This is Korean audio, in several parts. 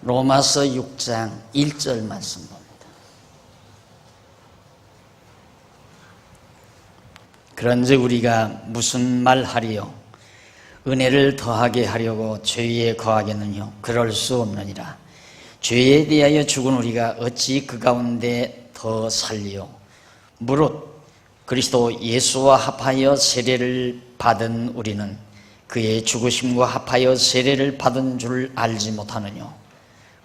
로마서 6장 1절 말씀 봅니다. 그런즉 우리가 무슨 말하리요? 은혜를 더하게 하려고 죄에 거하겠느냐? 그럴 수 없느니라. 죄에 대하여 죽은 우리가 어찌 그 가운데 더 살리요? 무릇 그리스도 예수와 합하여 세례를 받은 우리는 그의 죽으심과 합하여 세례를 받은 줄 알지 못하느냐?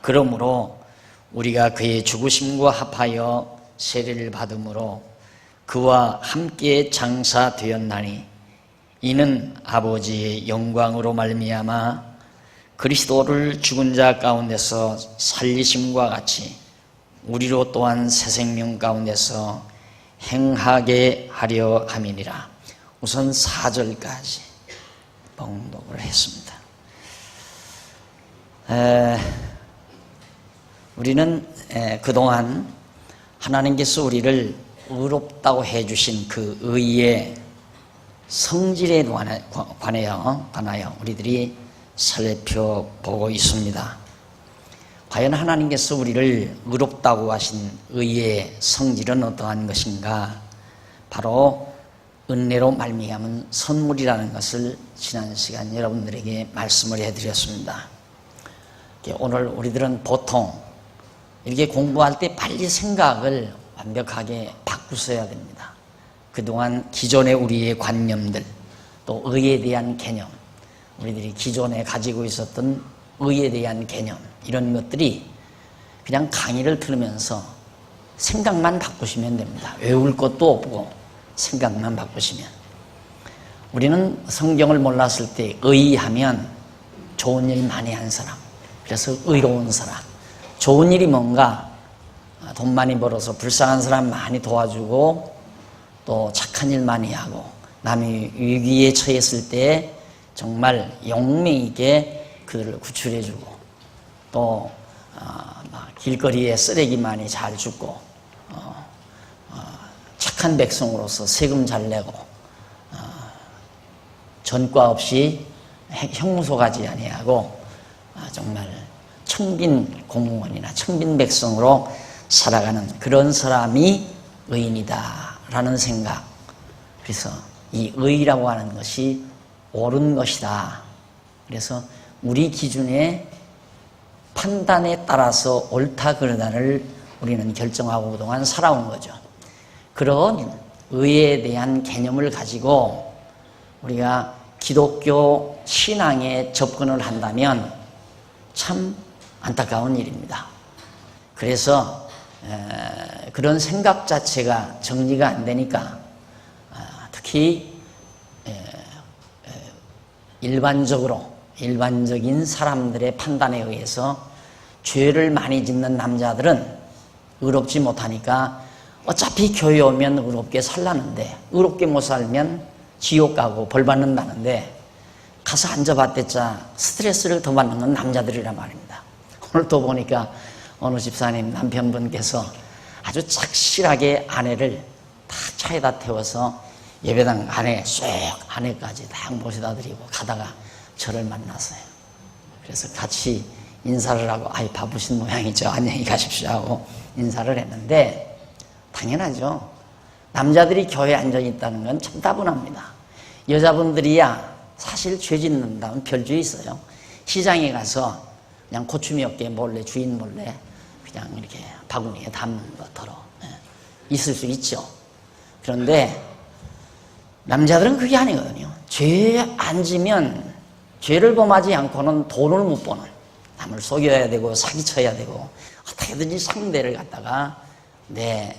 그러므로 우리가 그의 죽으심과 합하여 세례를 받음으로 그와 함께 장사되었나니 이는 아버지의 영광으로 말미암아 그리스도를 죽은 자 가운데서 살리심과 같이 우리로 또한 새 생명 가운데서 행하게 하려 함이니라. 우선 4절까지 봉독을 했습니다. 우리는 그동안 하나님께서 우리를 의롭다고 해주신 그 의의 성질에 관하여 우리들이 살펴보고 있습니다. 과연 하나님께서 우리를 의롭다고 하신 의의 성질은 어떠한 것인가? 바로 은혜로 말미암은 선물이라는 것을 지난 시간 여러분들에게 말씀을 해드렸습니다. 오늘 우리들은 보통 이렇게 공부할 때 빨리 생각을 완벽하게 바꾸셔야 됩니다. 그동안 기존의 우리의 관념들, 또 의에 대한 개념, 우리들이 기존에 가지고 있었던 의에 대한 개념, 이런 것들이 그냥 강의를 들으면서 생각만 바꾸시면 됩니다. 외울 것도 없고 생각만 바꾸시면. 우리는 성경을 몰랐을 때 의하면 좋은 일 많이 한 사람, 그래서 의로운 사람. 좋은 일이 뭔가? 돈 많이 벌어서 불쌍한 사람 많이 도와주고 또 착한 일 많이 하고 남이 위기에 처했을 때 정말 용맹 있게 그들을 구출해주고 또 길거리에 쓰레기 많이 잘 줍고 착한 백성으로서 세금 잘 내고 전과 없이 형무소가지 아니하고 정말 청빈 공무원이나 청빈 백성으로 살아가는 그런 사람이 의인이다 라는 생각. 그래서 이 의라고 하는 것이 옳은 것이다. 그래서 우리 기준의 판단에 따라서 옳다 그르다를 우리는 결정하고 그동안 살아온 거죠. 그런 의에 대한 개념을 가지고 우리가 기독교 신앙에 접근을 한다면 참 안타까운 일입니다. 그래서 그런 생각 자체가 정리가 안 되니까 특히 일반적인 사람들의 판단에 의해서 죄를 많이 짓는 남자들은 의롭지 못하니까 어차피 교회 오면 의롭게 살라는데 의롭게 못 살면 지옥 가고 벌 받는다는데 가서 앉아봤댔자 스트레스를 더 받는 건 남자들이란 말입니다. 오늘 또 보니까 어느 집사님 남편분께서 아주 착실하게 아내를 다 차에다 태워서 예배당 안에 쏙 안에까지 딱 모셔다 드리고 가다가 저를 만났어요. 그래서 같이 인사를 하고 바쁘신 모양이죠. 안녕히 가십시오 하고 인사를 했는데 당연하죠. 남자들이 교회에 앉아있다는 건 참 따분합니다. 여자분들이야 사실 죄 짓는다면 별죄 있어요. 시장에 가서 그냥 고추 몇 개 몰래 주인 몰래 그냥 이렇게 바구니에 담는 것처럼 있을 수 있죠. 그런데 남자들은 그게 아니거든요. 죄에 안 지면 죄를 범하지 않고는 돈을 못 버는, 남을 속여야 되고 사기쳐야 되고 어떻게든지 상대를 갖다가 내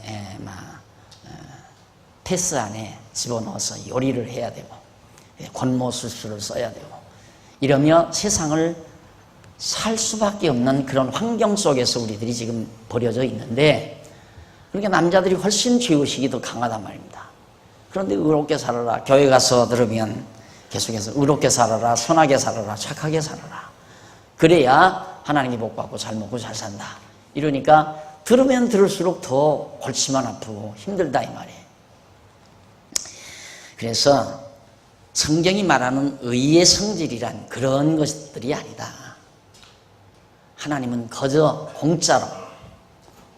패스 안에 집어넣어서 요리를 해야 되고 권모술수를 써야 되고 이러며 세상을 살 수밖에 없는 그런 환경 속에서 우리들이 지금 버려져 있는데, 그러니까 남자들이 훨씬 죄의식이 더 강하단 말입니다. 그런데 의롭게 살아라, 교회 가서 들으면 계속해서 의롭게 살아라, 선하게 살아라, 착하게 살아라, 그래야 하나님이 복 받고 잘 먹고 잘 산다, 이러니까 들으면 들을수록 더 골치만 아프고 힘들다 이 말이에요. 그래서 성경이 말하는 의의 성질이란 그런 것들이 아니다. 하나님은 거저 공짜로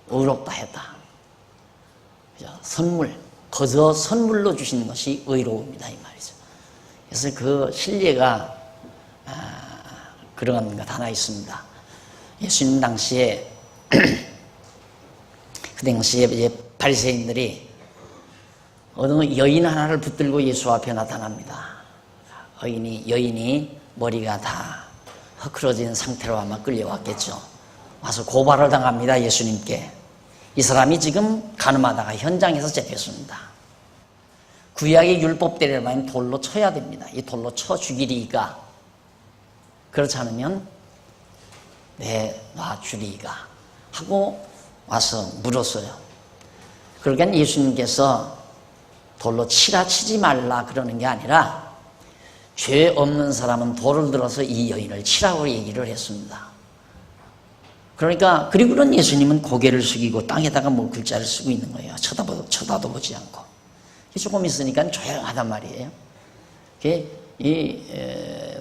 의롭다 했다. 선물, 거저 선물로 주신 것이 의로움이다 이 말이죠. 그래서 그 신뢰가 그런 것 하나 있습니다. 예수님 당시에 그 당시에 이제 바리새인들이 어느 여인 하나를 붙들고 예수 앞에 나타납니다. 여인이 머리가 다 허클어진 상태로 아마 끌려왔겠죠. 와서 고발을 당합니다. 예수님께. 이 사람이 지금 간음하다가 현장에서 잡혔습니다. 구약의 율법대로라면 돌로 쳐야 됩니다. 이 돌로 쳐 죽이리이까. 그렇지 않으면 내놔 주리이까 하고 와서 물었어요. 그러니까 예수님께서 돌로 치지 말라 그러는 게 아니라 죄 없는 사람은 돌을 들어서 이 여인을 치라고 얘기를 했습니다. 그러니까 그리고는 예수님은 고개를 숙이고 땅에다가 뭐 글자를 쓰고 있는 거예요. 쳐다도 보지 않고. 조금 있으니까 조용하단 말이에요.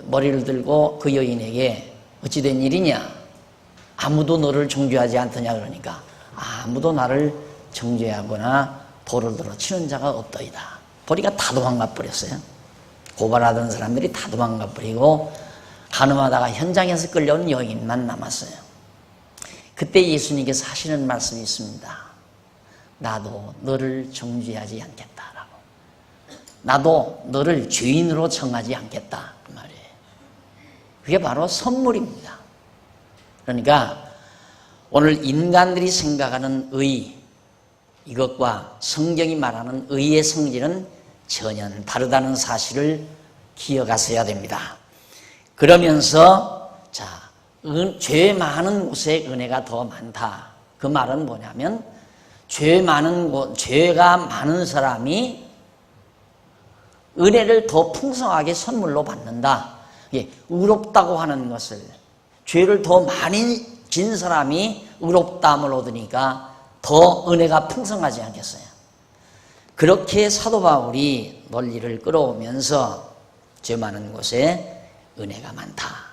머리를 들고 그 여인에게 어찌된 일이냐? 아무도 너를 정죄하지 않더냐 그러니까 아무도 나를 정죄하거나 돌을 들어 치는 자가 없더이다. 보니까 다 도망가 버렸어요. 고발하던 사람들이 다 도망가 버리고 간음하다가 현장에서 끌려온 여인만 남았어요. 그때 예수님께서 하시는 말씀이 있습니다. 나도 너를 정죄하지 않겠다라고. 나도 너를 죄인으로 정하지 않겠다 그 말이에요. 그게 바로 선물입니다. 그러니까 오늘 인간들이 생각하는 의, 이것과 성경이 말하는 의의 성질은 전혀 다르다는 사실을 기억하셔야 됩니다. 그러면서 죄 많은 곳에 은혜가 더 많다. 그 말은 뭐냐면 죄가 많은 사람이 은혜를 더 풍성하게 선물로 받는다. 의롭다고 하는 것을 죄를 더 많이 진 사람이 의롭다함을 얻으니까 더 은혜가 풍성하지 않겠어요? 그렇게 사도 바울이 논리를 끌어오면서 죄 많은 곳에 은혜가 많다.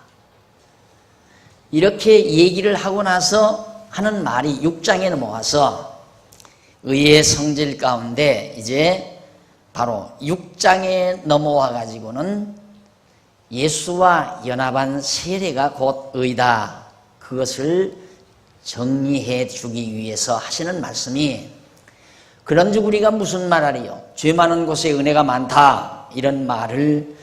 이렇게 얘기를 하고 나서 하는 말이 6장에 넘어와서 의의 성질 가운데 이제 바로 6장에 넘어와 가지고는 예수와 연합한 세례가 곧 의다. 그것을 정리해 주기 위해서 하시는 말씀이 그런즉 우리가 무슨 말하리요? 죄 많은 곳에 은혜가 많다. 이런 말을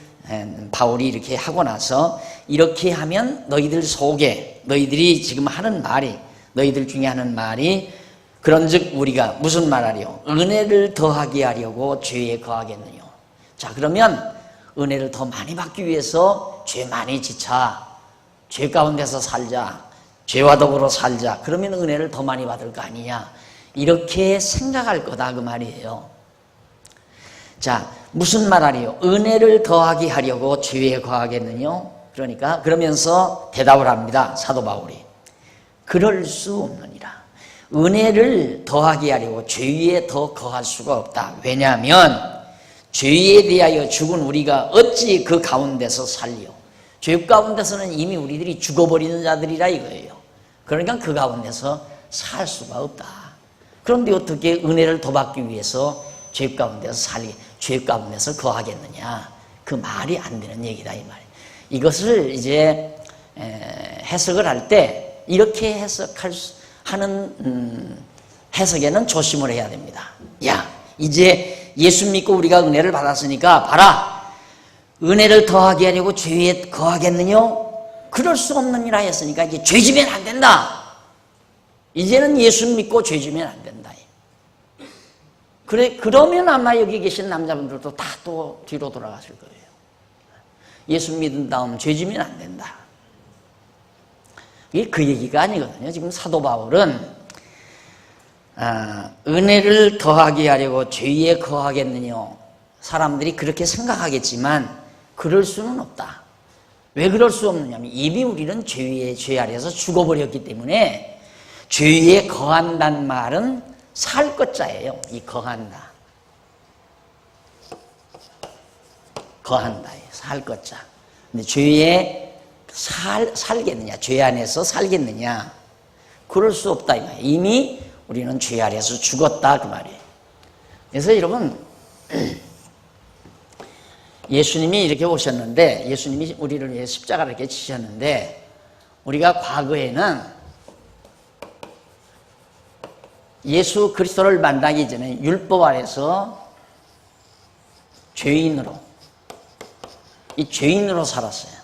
바울이 이렇게 하고 나서 이렇게 하면 너희들 속에 너희들이 지금 하는 말이 너희들 중에 하는 말이 그런즉 우리가 무슨 말하리요? 은혜를 더하게 하려고 죄에 거하겠느냐. 자, 그러면 은혜를 더 많이 받기 위해서 죄 많이 지차. 죄 가운데서 살자. 죄와 더불어 살자. 그러면 은혜를 더 많이 받을 거 아니냐. 이렇게 생각할 거다 그 말이에요. 자, 무슨 말하리요? 은혜를 더하게 하려고 죄에 거하겠느냐? 그러니까 그러면서 대답을 합니다. 사도 바울이. 그럴 수 없느니라. 은혜를 더하게 하려고 죄에 더 거할 수가 없다. 왜냐하면 죄에 대하여 죽은 우리가 어찌 그 가운데서 살리요? 죄 가운데서는 이미 우리들이 죽어버리는 자들이라 이거예요. 그러니까 그 가운데서 살 수가 없다. 그런데 어떻게 은혜를 더 받기 위해서 죄 가운데서 죄 가운데서 거하겠느냐? 그 말이 안 되는 얘기다 이 말이에요. 이것을 이제 해석을 할 때 이렇게 하는 해석에는 조심을 해야 됩니다. 야, 이제 예수 믿고 우리가 은혜를 받았으니까 봐라. 은혜를 더하게 하려고 죄에 거하겠느냐? 그럴 수 없느니라 했으니까 이제 죄 지면 안 된다. 이제는 예수 믿고 죄 지면 안 된다. 그러면 아마 여기 계신 남자분들도 다 또 뒤로 돌아가실 거예요. 예수 믿은 다음 죄 지면 안 된다. 이게 그 얘기가 아니거든요. 지금 사도 바울은 은혜를 더하게 하려고 죄에 거하겠느냐. 사람들이 그렇게 생각하겠지만 그럴 수는 없다. 왜 그럴 수 없느냐면 이미 우리는 죄 아래에서 죽어버렸기 때문에 죄에 거한다는 말은 살 것자예요. 이 거한다. 살 것자. 근데 죄에 살겠느냐? 죄 안에서 살겠느냐? 그럴 수 없다 이 말이에요. 이미 우리는 죄 아래에서 죽었다 그 말이에요. 그래서 여러분 예수님이 이렇게 오셨는데, 예수님이 우리를 위해 십자가를 이렇게 지셨는데, 우리가 과거에는 예수 그리스도를 만나기 전에 율법 아래서 죄인으로, 이 죄인으로 살았어요.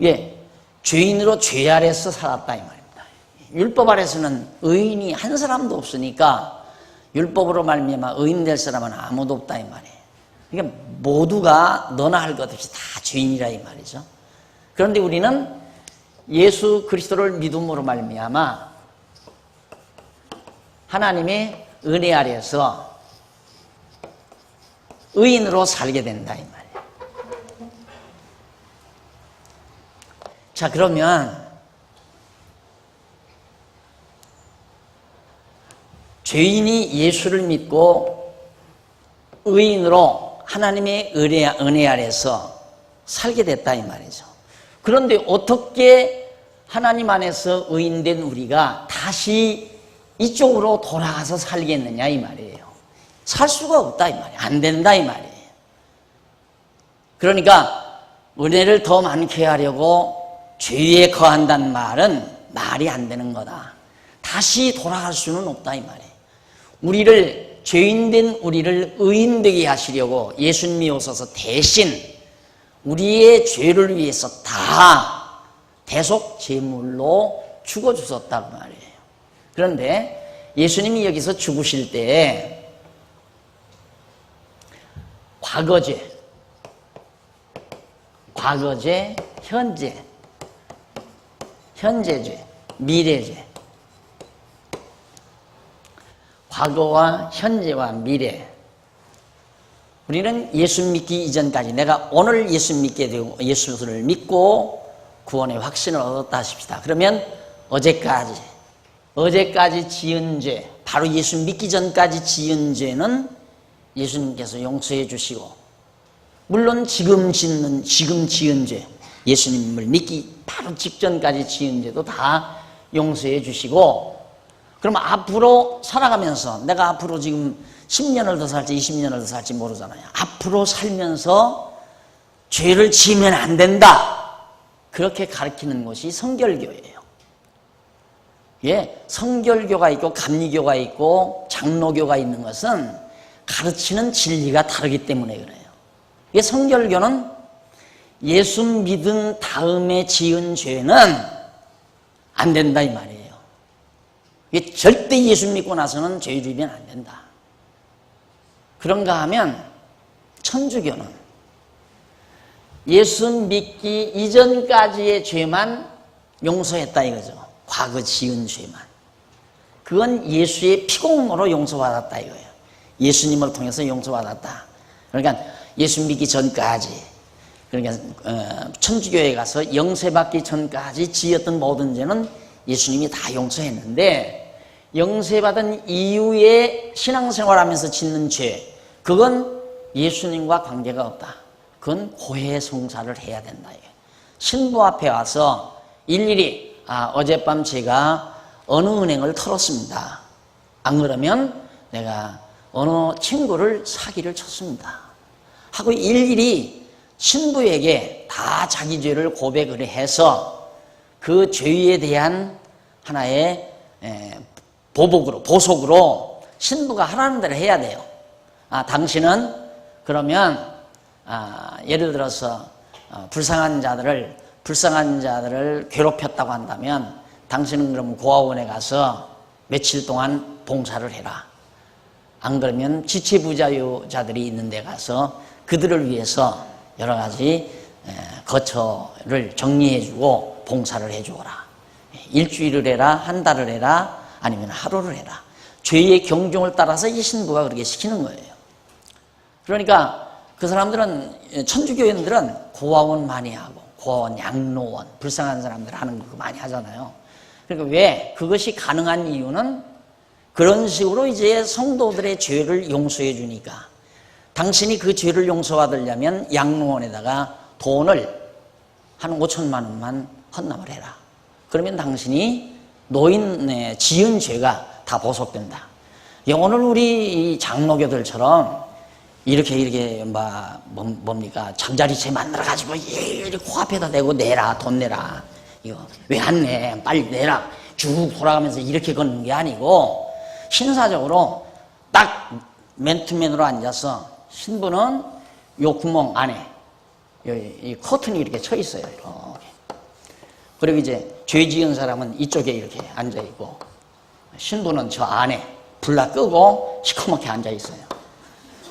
예, 죄인으로 죄 아래서 살았다 이 말입니다. 율법 아래서는 의인이 한 사람도 없으니까 율법으로 말미암아 의인 될 사람은 아무도 없다 이 말이에요. 그러니까 모두가 너나 할 것 없이 다 죄인이라 이 말이죠. 그런데 우리는 예수 그리스도를 믿음으로 말미암아 하나님의 은혜 아래에서 의인으로 살게 된다 이 말이에요. 자, 그러면 죄인이 예수를 믿고 의인으로 하나님의 은혜 아래서 살게 됐다 이 말이죠. 그런데 어떻게 하나님 안에서 의인된 우리가 다시 이쪽으로 돌아가서 살겠느냐 이 말이에요. 살 수가 없다 이 말이에요. 안 된다 이 말이에요. 그러니까 은혜를 더 많게 하려고 죄에 거한다는 말은 말이 안 되는 거다. 다시 돌아갈 수는 없다 이 말이에요. 우리를, 죄인된 우리를 의인되게 하시려고 예수님이 오셔서 대신 우리의 죄를 위해서 다 대속 제물로 죽어주셨다고 말이에요. 그런데 예수님이 여기서 죽으실 때 과거죄, 현재죄, 미래죄, 과거와 현재와 미래. 우리는 예수 믿기 이전까지, 내가 오늘 예수 믿게 되고 예수를 믿고 구원의 확신을 얻었다 하십시다. 그러면 어제까지 지은 죄, 바로 예수 믿기 전까지 지은 죄는 예수님께서 용서해 주시고, 물론 지금 지은 죄, 예수님을 믿기 바로 직전까지 지은 죄도 다 용서해 주시고, 그러면 앞으로 살아가면서, 내가 앞으로 지금 10년을 더 살지 20년을 더 살지 모르잖아요. 앞으로 살면서 죄를 지으면 안 된다, 그렇게 가르치는 것이 성결교예요. 예, 성결교가 있고 감리교가 있고 장로교가 있는 것은 가르치는 진리가 다르기 때문에 그래요. 예, 성결교는 예수 믿은 다음에 지은 죄는 안 된다 이 말이에요. 절대 예수 믿고 나서는 죄 지으면 안 된다. 그런가 하면 천주교는 예수 믿기 이전까지의 죄만 용서했다 이거죠. 과거 지은 죄만. 그건 예수의 피공으로 용서받았다 이거예요. 예수님을 통해서 용서받았다. 그러니까 예수 믿기 전까지, 그러니까 천주교에 가서 영세받기 전까지 지었던 모든 죄는 예수님이 다 용서했는데, 영세받은 이후에 신앙생활하면서 짓는 죄, 그건 예수님과 관계가 없다. 그건 고해성사를 해야 된다. 신부 앞에 와서 일일이 어젯밤 제가 어느 은행을 털었습니다. 안 그러면 내가 어느 친구를 사기를 쳤습니다 하고 일일이 신부에게 다 자기 죄를 고백을 해서 그 죄에 대한 하나의 보속으로 신부가 하라는 대로 해야 돼요. 당신은 그러면 예를 들어서 불쌍한 자들을 괴롭혔다고 한다면 당신은 그럼 고아원에 가서 며칠 동안 봉사를 해라. 안 그러면 지체부자유자들이 있는 데 가서 그들을 위해서 여러 가지 거처를 정리해주고 봉사를 해주어라. 일주일을 해라, 한 달을 해라, 아니면 하루를 해라. 죄의 경종을 따라서 이 신부가 그렇게 시키는 거예요. 그러니까 그 사람들은, 천주교인들은 고아원 많이 하고 고아원, 양로원, 불쌍한 사람들 하는 거 많이 하잖아요. 그러니까 왜 그것이 가능한 이유는 그런 식으로 이제 성도들의 죄를 용서해 주니까, 당신이 그 죄를 용서받으려면 양로원에다가 돈을 한 5천만 원만 헌납을 해라. 그러면 당신이 노인의 지은 죄가 다 보속된다. 오늘 우리 이 장로교들처럼 이렇게 뭡니까 잠자리채 만들어 가지고 이렇게 코앞에다 대고 내라, 돈 내라. 이거 왜 안 내? 빨리 내라. 쭉 돌아가면서 이렇게 걷는 게 아니고 신사적으로 딱 맨투맨으로 앉아서 신부는 요 구멍 안에 이 커튼이 이렇게 쳐 있어요. 이렇게. 그리고 이제 죄 지은 사람은 이쪽에 이렇게 앉아 있고 신부는 저 안에 불나 끄고 시커멓게 앉아 있어요.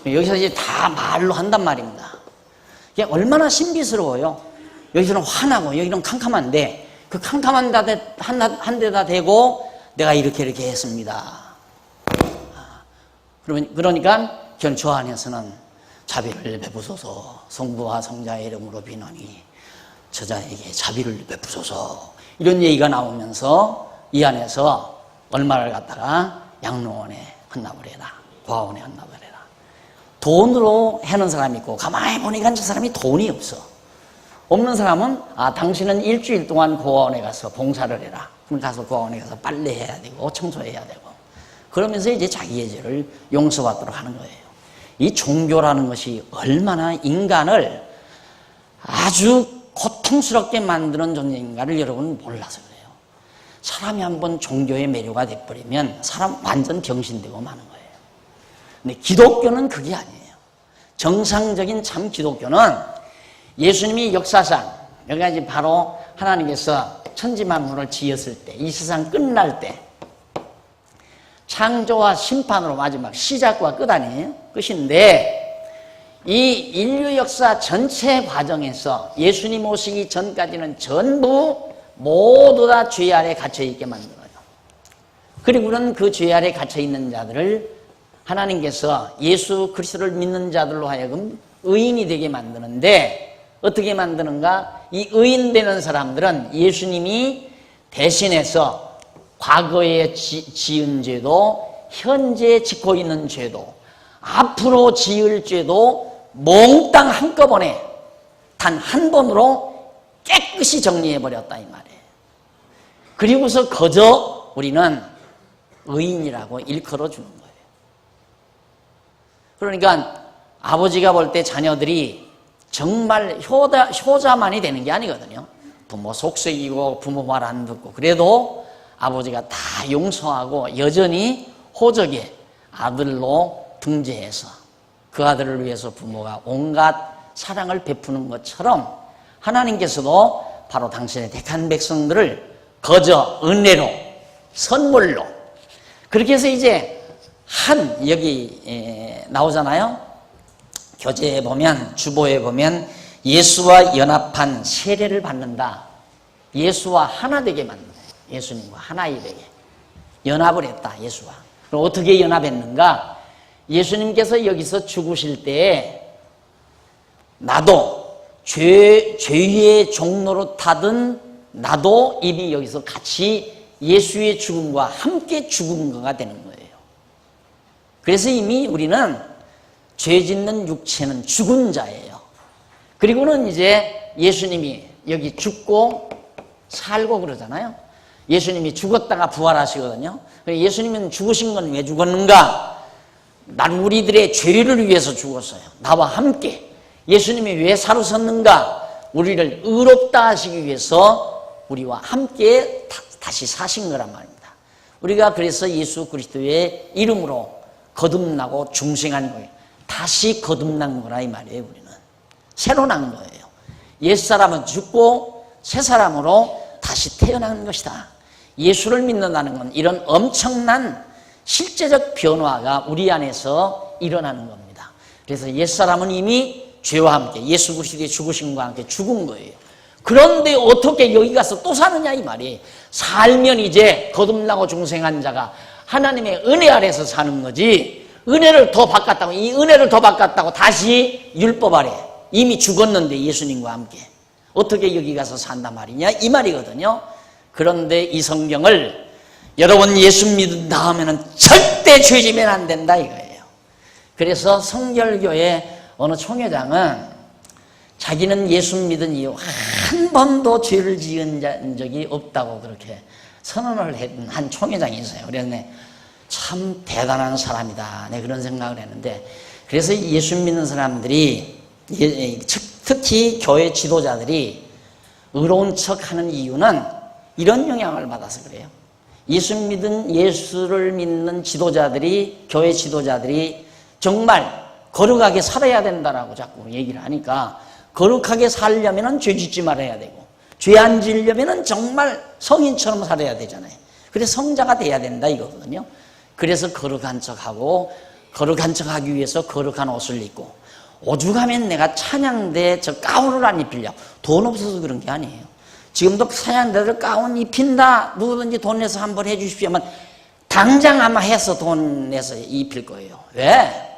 여기서 이제 다 말로 한단 말입니다. 이게 얼마나 신비스러워요. 여기서는 화나고 여기는 캄캄한데 그 캄캄한 한 데다 대고 내가 이렇게 했습니다. 그러니까 저 안에서는 자비를 베푸소서 성부와 성자의 이름으로 비노니 저자에게 자비를 베푸소서 이런 얘기가 나오면서 이 안에서 얼마를 갖다가 양로원에 헌납을 해라. 과원에 헌납을 해라. 돈으로 해는 사람이 있고 가만히 보니까 저 사람이 돈이 없어. 없는 사람은 당신은 일주일 동안 고아원에 가서 봉사를 해라. 그럼 가서 고아원에 가서 빨래해야 되고 청소해야 되고 그러면서 이제 자기의 죄를 용서받도록 하는 거예요. 이 종교라는 것이 얼마나 인간을 아주 고통스럽게 만드는 존재인가를 여러분 몰라서 그래요. 사람이 한번 종교의 매료가 돼버리면 사람 완전 병신되고 마는 거예요. 근데 기독교는 그게 아니에요. 정상적인 참 기독교는 예수님이 역사상 여기가 이제 바로 하나님께서 천지만물을 지었을 때 이 세상 끝날 때 창조와 심판으로 마지막 시작과 끝 아니에요? 끝인데 이 인류 역사 전체 과정에서 예수님 오시기 전까지는 전부 모두 다 죄 아래 갇혀있게 만들어요. 그리고는 그 죄 아래 갇혀있는 자들을 하나님께서 예수 그리스도를 믿는 자들로 하여금 의인이 되게 만드는데 어떻게 만드는가? 이 의인 되는 사람들은 예수님이 대신해서 과거에 지은 죄도 현재 짓고 있는 죄도 앞으로 지을 죄도 몽땅 한꺼번에 단 한 번으로 깨끗이 정리해버렸다 이 말이에요. 그리고서 그저 우리는 의인이라고 일컬어 주는 거예요. 그러니까 아버지가 볼 때 자녀들이 정말 효자만이 되는 게 아니거든요. 부모 속썩이고 부모 말 안 듣고 그래도 아버지가 다 용서하고 여전히 호적의 아들로 등재해서 그 아들을 위해서 부모가 온갖 사랑을 베푸는 것처럼 하나님께서도 바로 당신의 택한 백성들을 거저 은혜로 선물로 그렇게 해서 이제 여기 나오잖아요. 교재에 보면 주보에 보면 예수와 연합한 세례를 받는다. 예수와 하나 되게 만든다. 예수님과 하나이 되게 연합을 했다. 예수와. 그럼 어떻게 연합했는가? 예수님께서 여기서 죽으실 때에 나도 죄의 종로로 타던 나도 이미 여기서 같이 예수의 죽음과 함께 죽은 거가 되는 거예요. 그래서 이미 우리는 죄 짓는 육체는 죽은 자예요. 그리고는 이제 예수님이 여기 죽고 살고 그러잖아요. 예수님이 죽었다가 부활하시거든요. 예수님은 죽으신 건 왜 죽었는가? 난 우리들의 죄를 위해서 죽었어요. 나와 함께. 예수님이 왜 살으셨는가? 우리를 의롭다 하시기 위해서 우리와 함께 다시 사신 거란 말입니다. 우리가 그래서 예수 그리스도의 이름으로 거듭나고 중생한 거예요. 다시 거듭난 거라 이 말이에요. 우리는 새로 난 거예요. 옛사람은 죽고 새 사람으로 다시 태어난 것이다. 예수를 믿는다는 건 이런 엄청난 실제적 변화가 우리 안에서 일어나는 겁니다. 그래서 옛사람은 이미 죄와 함께 예수 그리스도의 죽으심과 함께 죽은 거예요. 그런데 어떻게 여기 가서 또 사느냐 이 말이에요. 살면 이제 거듭나고 중생한 자가 하나님의 은혜 아래서 사는 거지. 은혜를 더 받았다고 이 은혜를 더 받았다고 다시 율법 아래 이미 죽었는데 예수님과 함께 어떻게 여기 가서 산단 말이냐 이 말이거든요. 그런데 이 성경을 여러분 예수 믿은 다음에는 절대 죄지면 안 된다 이거예요. 그래서 성결교회 어느 총회장은 자기는 예수 믿은 이후 한 번도 죄를 지은 적이 없다고 그렇게 선언을 했던 한 총회장이 있어요. 그래서 참 대단한 사람이다. 내 그런 생각을 했는데, 그래서 예수 믿는 사람들이, 특히 교회 지도자들이 의로운 척 하는 이유는 이런 영향을 받아서 그래요. 예수를 믿는 지도자들이, 교회 지도자들이 정말 거룩하게 살아야 된다라고 자꾸 얘기를 하니까, 거룩하게 살려면 죄 짓지 말아야 되고, 죄 안 지으려면 정말 성인처럼 살아야 되잖아요. 그래서 성자가 돼야 된다 이거거든요. 그래서 거룩한 척하고, 거룩한 척하기 위해서 거룩한 옷을 입고, 오죽하면 내가 찬양대 저 가운을 안 입히려고, 돈 없어서 그런 게 아니에요. 지금도 찬양대들 가운 입힌다, 누구든지 돈 내서 한번 해주십시오 하면 당장 아마 해서 돈 내서 입힐 거예요. 왜?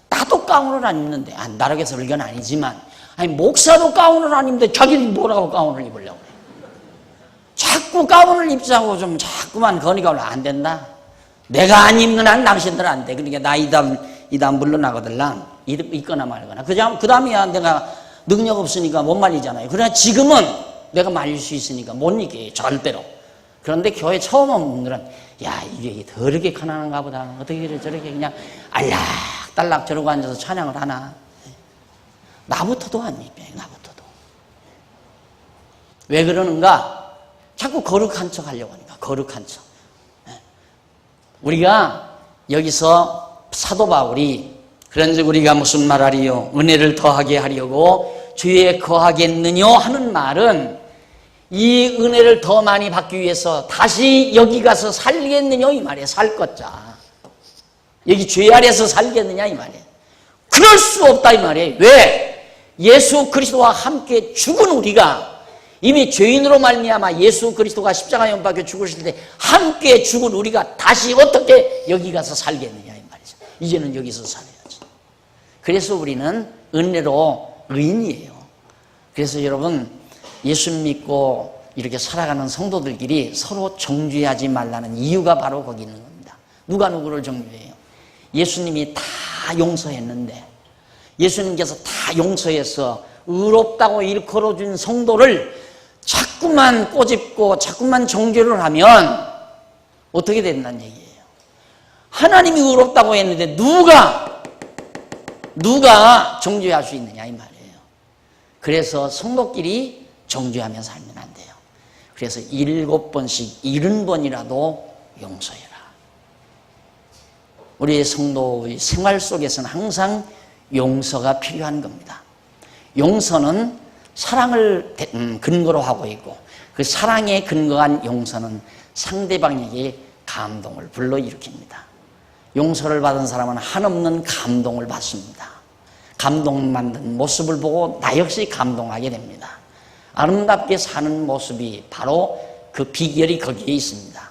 나도 가운을 안 입는데, 나락의 설교는 아니지만, 아니 목사도 가운을 안 입는데 자기는 뭐라고 가운을 입으려고 그래. 자꾸 가운을 입자고 좀 자꾸만 거니까 안 된다. 내가 안 입는 한 당신들 안 돼. 그러니까 나 이담 물러나거들랑 있거나 말거나. 그 다음이야 내가 능력 없으니까 못 말리잖아요. 그러나 지금은 내가 말릴 수 있으니까 못 이겨요. 절대로. 그런데 교회 처음 온 분들은 야 이게 더럽게 가난한가 보다. 어떻게 저렇게 그냥 알락달락 저러고 앉아서 찬양을 하나. 나부터도 안 입혀요. 나부터도. 왜 그러는가? 자꾸 거룩한 척 하려고 하니까. 거룩한 척. 우리가 여기서 사도 바울이 그런즉 우리가 무슨 말하리요? 은혜를 더하게 하려고 주에 거하겠느뇨 하는 말은 이 은혜를 더 많이 받기 위해서 다시 여기 가서 살겠느뇨 이 말이에요. 살 것자. 여기 죄 아래서 살겠느냐 이 말이에요. 그럴 수 없다 이 말이에요. 왜? 예수 그리스도와 함께 죽은 우리가 이미 죄인으로 말미암아 예수 그리스도가 십자가에 못 박혀 죽으실 때 함께 죽은 우리가 다시 어떻게 여기 가서 살겠느냐 이 말이죠. 이제는 여기서 살아야지. 그래서 우리는 은혜로 의인이에요. 그래서 여러분 예수 믿고 이렇게 살아가는 성도들끼리 서로 정죄하지 말라는 이유가 바로 거기 있는 겁니다. 누가 누구를 정죄해요? 예수님이 다 용서했는데 예수님께서 다 용서해서 의롭다고 일컬어준 성도를 자꾸만 꼬집고 자꾸만 정죄를 하면 어떻게 된다는 얘기예요. 하나님이 의롭다고 했는데 누가 정죄할 수 있느냐 이 말이에요. 그래서 성도끼리 정죄하며 살면 안 돼요. 그래서 7번씩 70번이라도 용서해라. 우리의 성도의 생활 속에서는 항상 용서가 필요한 겁니다. 용서는 사랑을 근거로 하고 있고 그 사랑에 근거한 용서는 상대방에게 감동을 불러일으킵니다. 용서를 받은 사람은 한없는 감동을 받습니다. 감동받는 모습을 보고 나 역시 감동하게 됩니다. 아름답게 사는 모습이 바로 그 비결이 거기에 있습니다.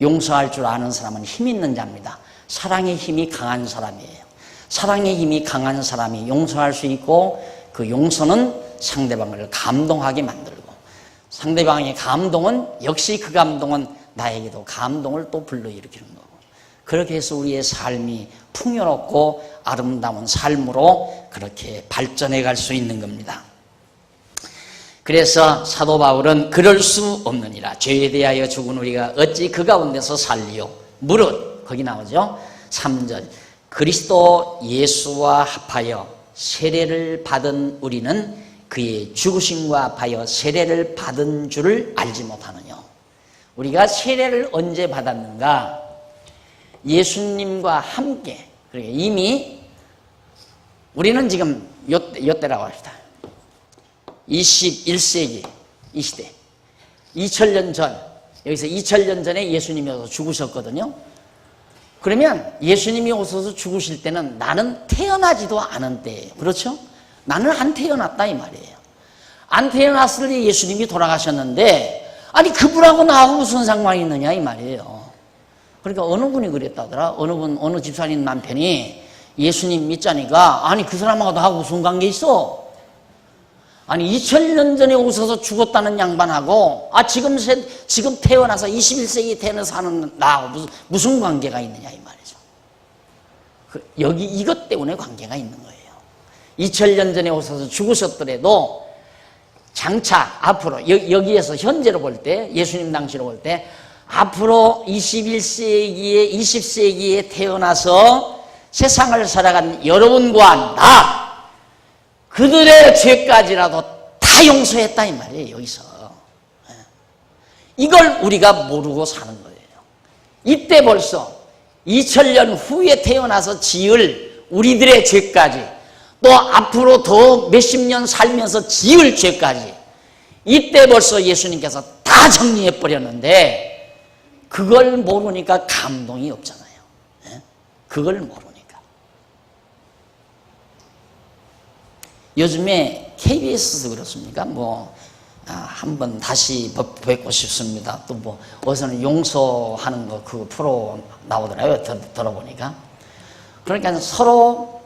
용서할 줄 아는 사람은 힘 있는 자입니다. 사랑의 힘이 강한 사람이에요. 사랑의 힘이 강한 사람이 용서할 수 있고 그 용서는 상대방을 감동하게 만들고 상대방의 감동은 역시 그 감동은 나에게도 감동을 또 불러일으키는 거고 그렇게 해서 우리의 삶이 풍요롭고 아름다운 삶으로 그렇게 발전해 갈 수 있는 겁니다. 그래서 사도 바울은 그럴 수 없느니라. 죄에 대하여 죽은 우리가 어찌 그 가운데서 살리요? 무릇 거기 나오죠. 3절 그리스도 예수와 합하여 세례를 받은 우리는 그의 죽으심과 합하여 세례를 받은 줄을 알지 못하느냐. 우리가 세례를 언제 받았는가? 예수님과 함께. 그러니까 이미 우리는 지금 요때라고 합시다. 21세기 이 시대 2000년 전 여기서 2000년 전에 예수님이 와서 죽으셨거든요. 그러면 예수님이 오셔서 죽으실 때는 나는 태어나지도 않은 때예요. 그렇죠? 나는 안 태어났다 이 말이에요. 안 태어났을 때 예수님이 돌아가셨는데 아니 그분하고 나하고 무슨 상관이 있느냐 이 말이에요. 그러니까 어느 분이 그랬다더라. 어느 집사님 남편이 예수님 믿자니까 아니 그 사람하고 나하고 무슨 관계 있어? 아니 2000년 전에 오셔서 죽었다는 양반하고 지금 태어나서 21세기 태어나서 사는 나하고 무슨 관계가 있느냐 이 말이죠. 여기 이것 때문에 관계가 있는 거예요. 2000년 전에 오셔서 죽으셨더라도 장차 앞으로 여기에서 현재로 볼 때, 예수님 당시로 볼 때 앞으로 21세기에 20세기에 태어나서 세상을 살아간 여러분과 나, 그들의 죄까지라도 다 용서했다 이 말이에요. 여기서 이걸 우리가 모르고 사는 거예요. 이때 벌써 2000년 후에 태어나서 지을 우리들의 죄까지, 또 앞으로 더 몇십 년 살면서 지을 죄까지 이때 벌써 예수님께서 다 정리해 버렸는데, 그걸 모르니까 감동이 없잖아요. 그걸 모르니까. 요즘에 KBS도 그렇습니까? 한번 다시 뵙고 싶습니다. 또 어디서는 용서하는 거 그 프로 나오더라고요. 들어보니까. 그러니까 서로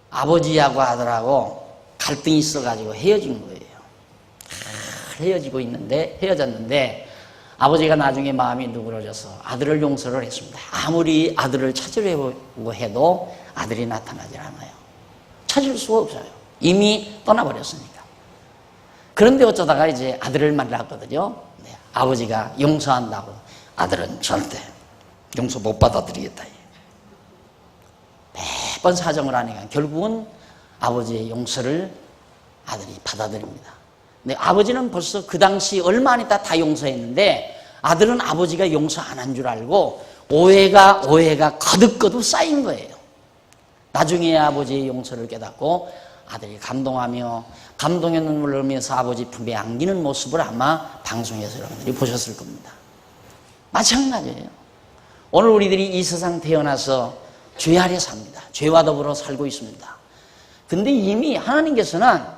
아버지하고 아들하고 갈등이 있어가지고 헤어진 거예요. 헤어졌는데 아버지가 나중에 마음이 누그러져서 아들을 용서를 했습니다. 아무리 아들을 찾으려고 해도 아들이 나타나질 않아요. 찾을 수가 없어요. 이미 떠나버렸으니까. 그런데 어쩌다가 이제 아들을 만났거든요. 네, 아버지가 용서한다고 아들은 절대 용서 못 받아들이겠다. 매번 사정을 하니까 결국은 아버지의 용서를 아들이 받아들입니다. 근데 아버지는 벌써 그 당시 얼마 안 있다 다 용서했는데 아들은 아버지가 용서 안 한 줄 알고 오해가 거듭거듭 쌓인 거예요. 나중에 아버지의 용서를 깨닫고 아들이 감동하며 감동의 눈물을 흘리면서 아버지 품에 안기는 모습을 아마 방송에서 여러분들이 보셨을 겁니다. 마찬가지예요. 오늘 우리들이 이 세상 태어나서 죄 아래 삽니다. 죄와 더불어 살고 있습니다. 근데 이미 하나님께서는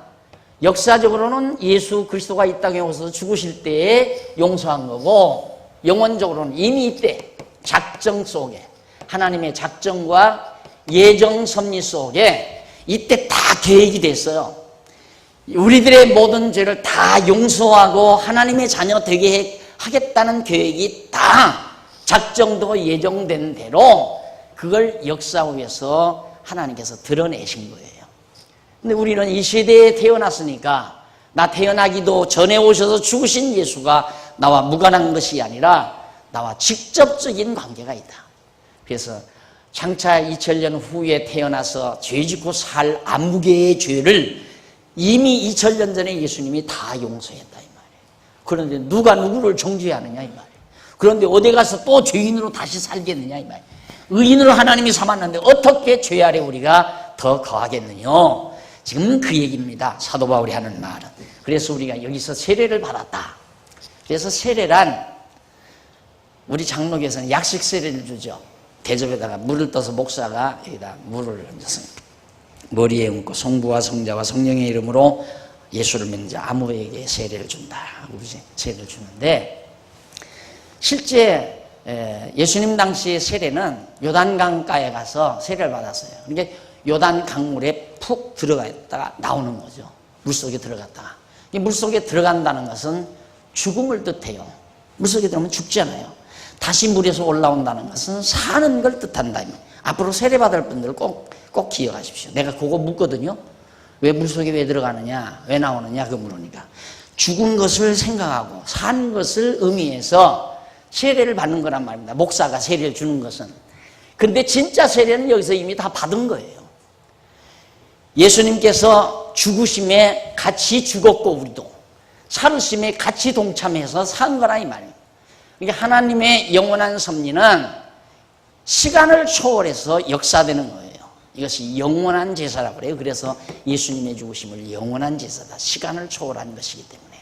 역사적으로는 예수 그리스도가 이 땅에 오셔서 죽으실 때에 용서한 거고, 영원적으로는 이미 이때 작정 속에, 하나님의 작정과 예정 섭리 속에 이때 다 계획이 됐어요. 우리들의 모든 죄를 다 용서하고 하나님의 자녀 되게 하겠다는 계획이 다 작정되고 예정된 대로 그걸 역사 위에서 하나님께서 드러내신 거예요. 근데 우리는 이 시대에 태어났으니까 나 태어나기도 전에 오셔서 죽으신 예수가 나와 무관한 것이 아니라 나와 직접적인 관계가 있다. 그래서 장차 2000년 후에 태어나서 죄 짓고 살 아무개의 죄를 이미 2000년 전에 예수님이 다 용서했다 이 말이에요. 그런데 누가 누구를 정죄하느냐 이 말이에요. 그런데 어디 가서 또 죄인으로 다시 살겠느냐 이 말이에요. 의인으로 하나님이 삼았는데 어떻게 죄 아래 우리가 더 거하겠느냐. 지금 그 얘기입니다. 사도 바울이 하는 말은. 그래서 우리가 여기서 세례를 받았다. 그래서 세례란 우리 장로교에서는 약식 세례를 주죠. 대접에다가 물을 떠서 목사가 여기다 물을 얹어서 머리에 얹고 성부와 성자와 성령의 이름으로 예수를 믿는 자 아무에게 세례를 준다. 우리 세례를 주는데 실제 예수님 당시의 세례는 요단강가에 가서 세례를 받았어요. 그러니까 요단 강물에 푹 들어갔다가 나오는 거죠. 물속에 들어갔다가. 물속에 들어간다는 것은 죽음을 뜻해요. 물속에 들어가면 죽잖아요. 다시 물에서 올라온다는 것은 사는 걸 뜻한다. 앞으로 세례받을 분들 꼭 기억하십시오. 내가 그거 묻거든요. 왜 물속에 왜 들어가느냐, 왜 나오느냐 그 물으니까 죽은 것을 생각하고 산 것을 의미해서 세례를 받는 거란 말입니다. 목사가 세례를 주는 것은. 근데 진짜 세례는 여기서 이미 다 받은 거예요. 예수님께서 죽으심에 같이 죽었고 우리도 살으심에 같이 동참해서 산 거라 이 말이에요. 그러니까 하나님의 영원한 섭리는 시간을 초월해서 역사되는 거예요. 이것이 영원한 제사라고 그래요. 그래서 예수님의 죽으심을 영원한 제사다. 시간을 초월한 것이기 때문에.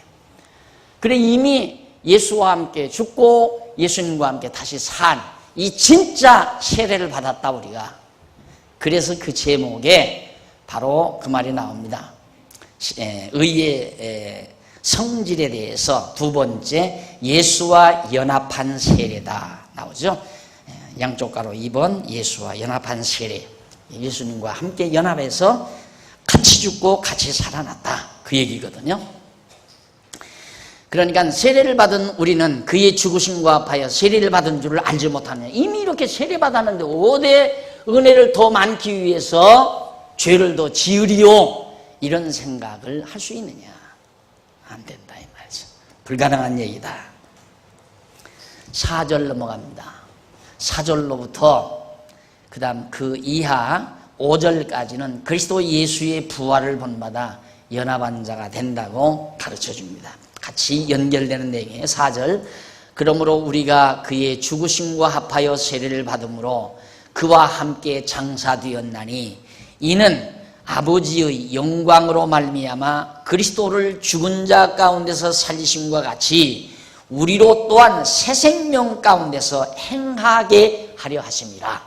그래 이미 예수와 함께 죽고 예수님과 함께 다시 산 이 진짜 세례를 받았다 우리가. 그래서 그 제목에 바로 그 말이 나옵니다. 의의 성질에 대해서 두 번째 예수와 연합한 세례다 나오죠. 양쪽 가로 2번 예수와 연합한 세례. 예수님과 함께 연합해서 같이 죽고 같이 살아났다. 그 얘기거든요. 그러니까 세례를 받은 우리는 그의 죽으심과 합하여 세례를 받은 줄을 알지 못하느냐. 이미 이렇게 세례 받았는데 어디 은혜를 더 많기 위해서 죄를 더 지으리요? 이런 생각을 할 수 있느냐? 안 된다 이 말이죠. 불가능한 얘기다. 4절 넘어갑니다. 4절로부터 그 다음 그 이하 5절까지는 그리스도 예수의 부활을 본받아 연합한 자가 된다고 가르쳐줍니다. 같이 연결되는 내용이에요. 4절, 그러므로 우리가 그의 죽으심과 합하여 세례를 받음으로 그와 함께 장사되었나니 이는 아버지의 영광으로 말미암아 그리스도를 죽은 자 가운데서 살리심과 같이 우리로 또한 새 생명 가운데서 행하게 하려 하심이라.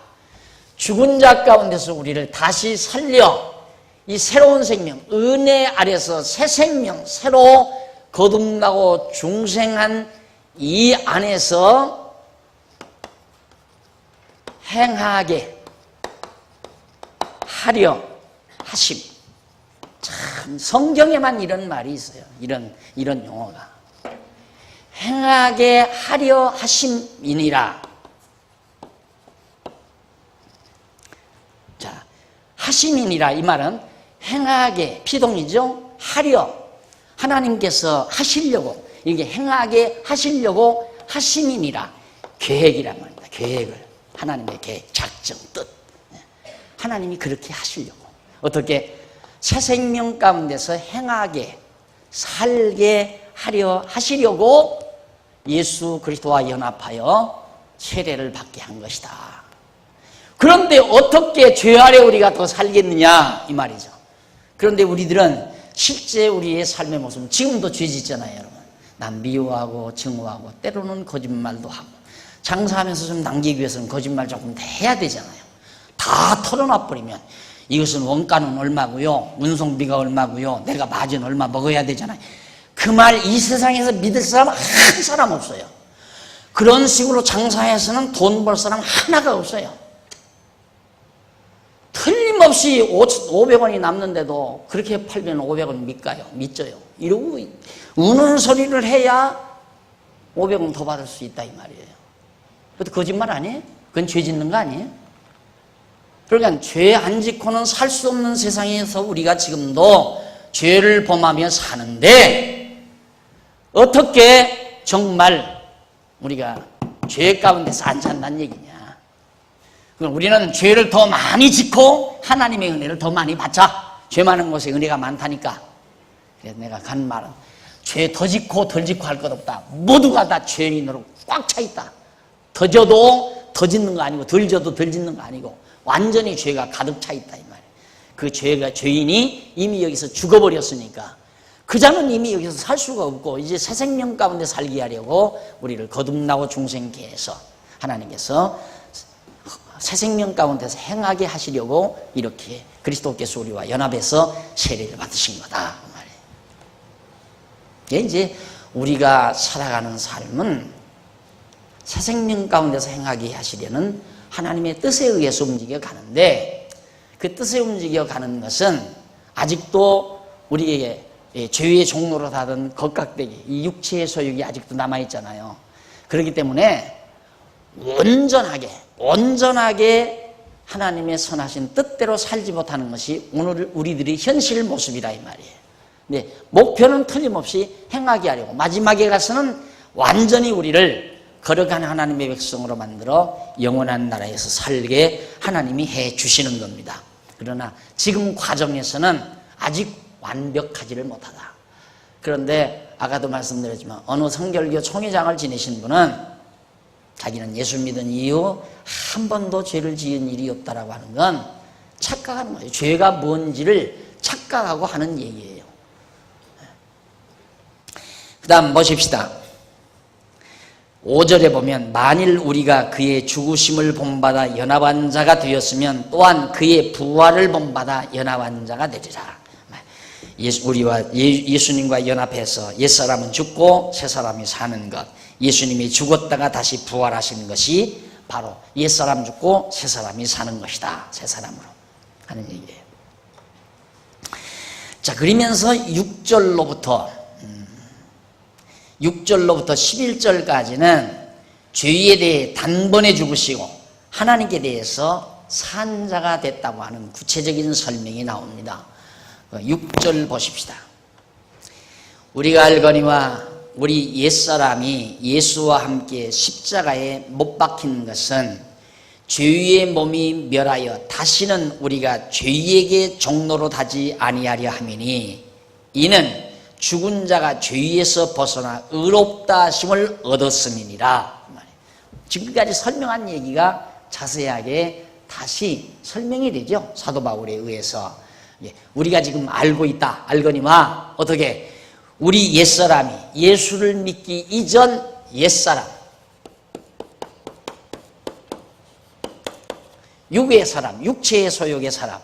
죽은 자 가운데서 우리를 다시 살려 이 새로운 생명, 은혜 아래서 새 생명, 새로 거듭나고 중생한 이 안에서 행하게 하려 하심. 참 성경에만 이런 말이 있어요. 이런 용어가. 행하게 하려 하심이니라. 자, 하심이니라 이 말은 행하게 피동이죠. 하려 하나님께서 하시려고 이게 행하게 하시려고 하심이니라. 계획이란 말입니다. 계획을 하나님의 계획, 작정, 뜻. 하나님이 그렇게 하시려고 어떻게 새 생명 가운데서 행하게 살게 하려 하시려고 예수 그리스도와 연합하여 세례를 받게 한 것이다. 그런데 어떻게 죄 아래 우리가 더 살겠느냐 이 말이죠. 그런데 우리들은 실제 우리의 삶의 모습은 지금도 죄 짓잖아요, 여러분. 남 미워하고 증오하고 때로는 거짓말도 하고 장사하면서 좀 남기기 위해서는 거짓말 조금 해야 되잖아요. 다 털어놔 버리면 이것은 원가는 얼마고요, 운송비가 얼마고요, 내가 마진 얼마 먹어야 되잖아요. 그 말 이 세상에서 믿을 사람 한 사람 없어요. 그런 식으로 장사해서는 돈 벌 사람 하나가 없어요. 틀림없이 500원이 남는데도 그렇게 팔면 500원 믿져요. 이러고 우는 소리를 해야 500원 더 받을 수 있다 이 말이에요. 그것도 거짓말 아니에요? 그건 죄 짓는 거 아니에요? 그러니까 죄 안 짓고는 살 수 없는 세상에서 우리가 지금도 죄를 범하며 사는데 어떻게 정말 우리가 죄 가운데서 안 산다는 얘기냐? 우리는 죄를 더 많이 짓고 하나님의 은혜를 더 많이 받자. 죄 많은 곳에 은혜가 많다니까. 그래서 내가 간 말은 죄 더 짓고 덜 짓고 할 것 없다. 모두가 다 죄인으로 꽉 차 있다. 더 져도 더 짓는 거 아니고 덜 져도 덜 짓는 거 아니고 완전히 죄가 가득 차 있다 이 말이에요. 그 죄인이 이미 여기서 죽어버렸으니까 그 자는 이미 여기서 살 수가 없고 이제 새 생명 가운데 살게 하려고 우리를 거듭나고 중생케 해서 하나님께서 새 생명 가운데서 행하게 하시려고 이렇게 그리스도께서 우리와 연합해서 세례를 받으신 거다 그 말이에요. 이게 이제 우리가 살아가는 삶은 새 생명 가운데서 행하게 하시려는 하나님의 뜻에 의해서 움직여 가는데 그 뜻에 움직여 가는 것은 아직도 우리에게 죄의 종로로 닫은 겉깍대기, 이 육체의 소욕이 아직도 남아있잖아요. 그렇기 때문에 온전하게 하나님의 선하신 뜻대로 살지 못하는 것이 오늘 우리들의 현실 모습이라 이 말이에요. 근데 목표는 틀림없이 행하게 하려고 마지막에 가서는 완전히 우리를 거룩한 하나님의 백성으로 만들어 영원한 나라에서 살게 하나님이 해 주시는 겁니다. 그러나 지금 과정에서는 아직 완벽하지를 못하다. 그런데 아까도 말씀드렸지만 어느 성결교 총회장을 지내신 분은 자기는 예수 믿은 이후 한 번도 죄를 지은 일이 없다라고 하는 건 착각하는 거예요. 죄가 뭔지를 착각하고 하는 얘기예요. 그 다음 보십시다. 5절에 보면 만일 우리가 그의 죽으심을 본받아 연합한 자가 되었으면 또한 그의 부활을 본받아 연합한 자가 되리라. 우리와 예수님과 연합해서 옛사람은 죽고 새사람이 사는 것, 예수님이 죽었다가 다시 부활하시는 것이 바로 옛사람 죽고 새사람이 사는 것이다. 새사람으로 하는 얘기예요. 자, 그러면서 6절로부터 11절까지는 죄에 대해 단번에 죽으시고 하나님께 대해서 산 자가 됐다고 하는 구체적인 설명이 나옵니다. 6절 보십시다. 우리가 알거니와 우리 옛사람이 예수와 함께 십자가에 못 박힌 것은 죄의 몸이 멸하여 다시는 우리가 죄에게 종로로 타지 아니하려 함이니 이는 죽은 자가 죄에서 벗어나 의롭다 하심을 얻었음이니라. 지금까지 설명한 얘기가 자세하게 다시 설명이 되죠. 사도 바울에 의해서. 우리가 지금 알고 있다. 알거니와 어떻게 우리 옛사람이 예수를 믿기 이전 옛사람, 육의 사람, 육체의 소욕의 사람,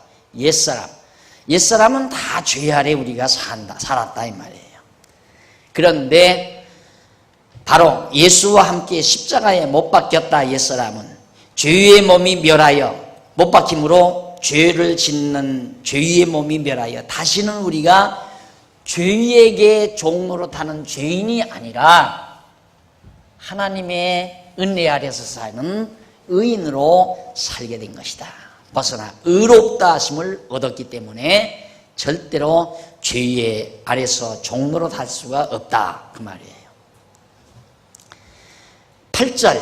옛사람은 다 죄 아래 우리가 살았다 이 말이에요. 그런데 바로 예수와 함께 십자가에 못 박혔다 옛사람은 죄의 몸이 멸하여 못 박힘으로 죄를 짓는 죄의 몸이 멸하여 다시는 우리가 죄에게 종로로 타는 죄인이 아니라 하나님의 은혜 아래서 사는 의인으로 살게 된 것이다. 벗어나 의롭다 하심을 얻었기 때문에 절대로 죄의 아래서 종로로 탈 수가 없다 그 말이에요. 8절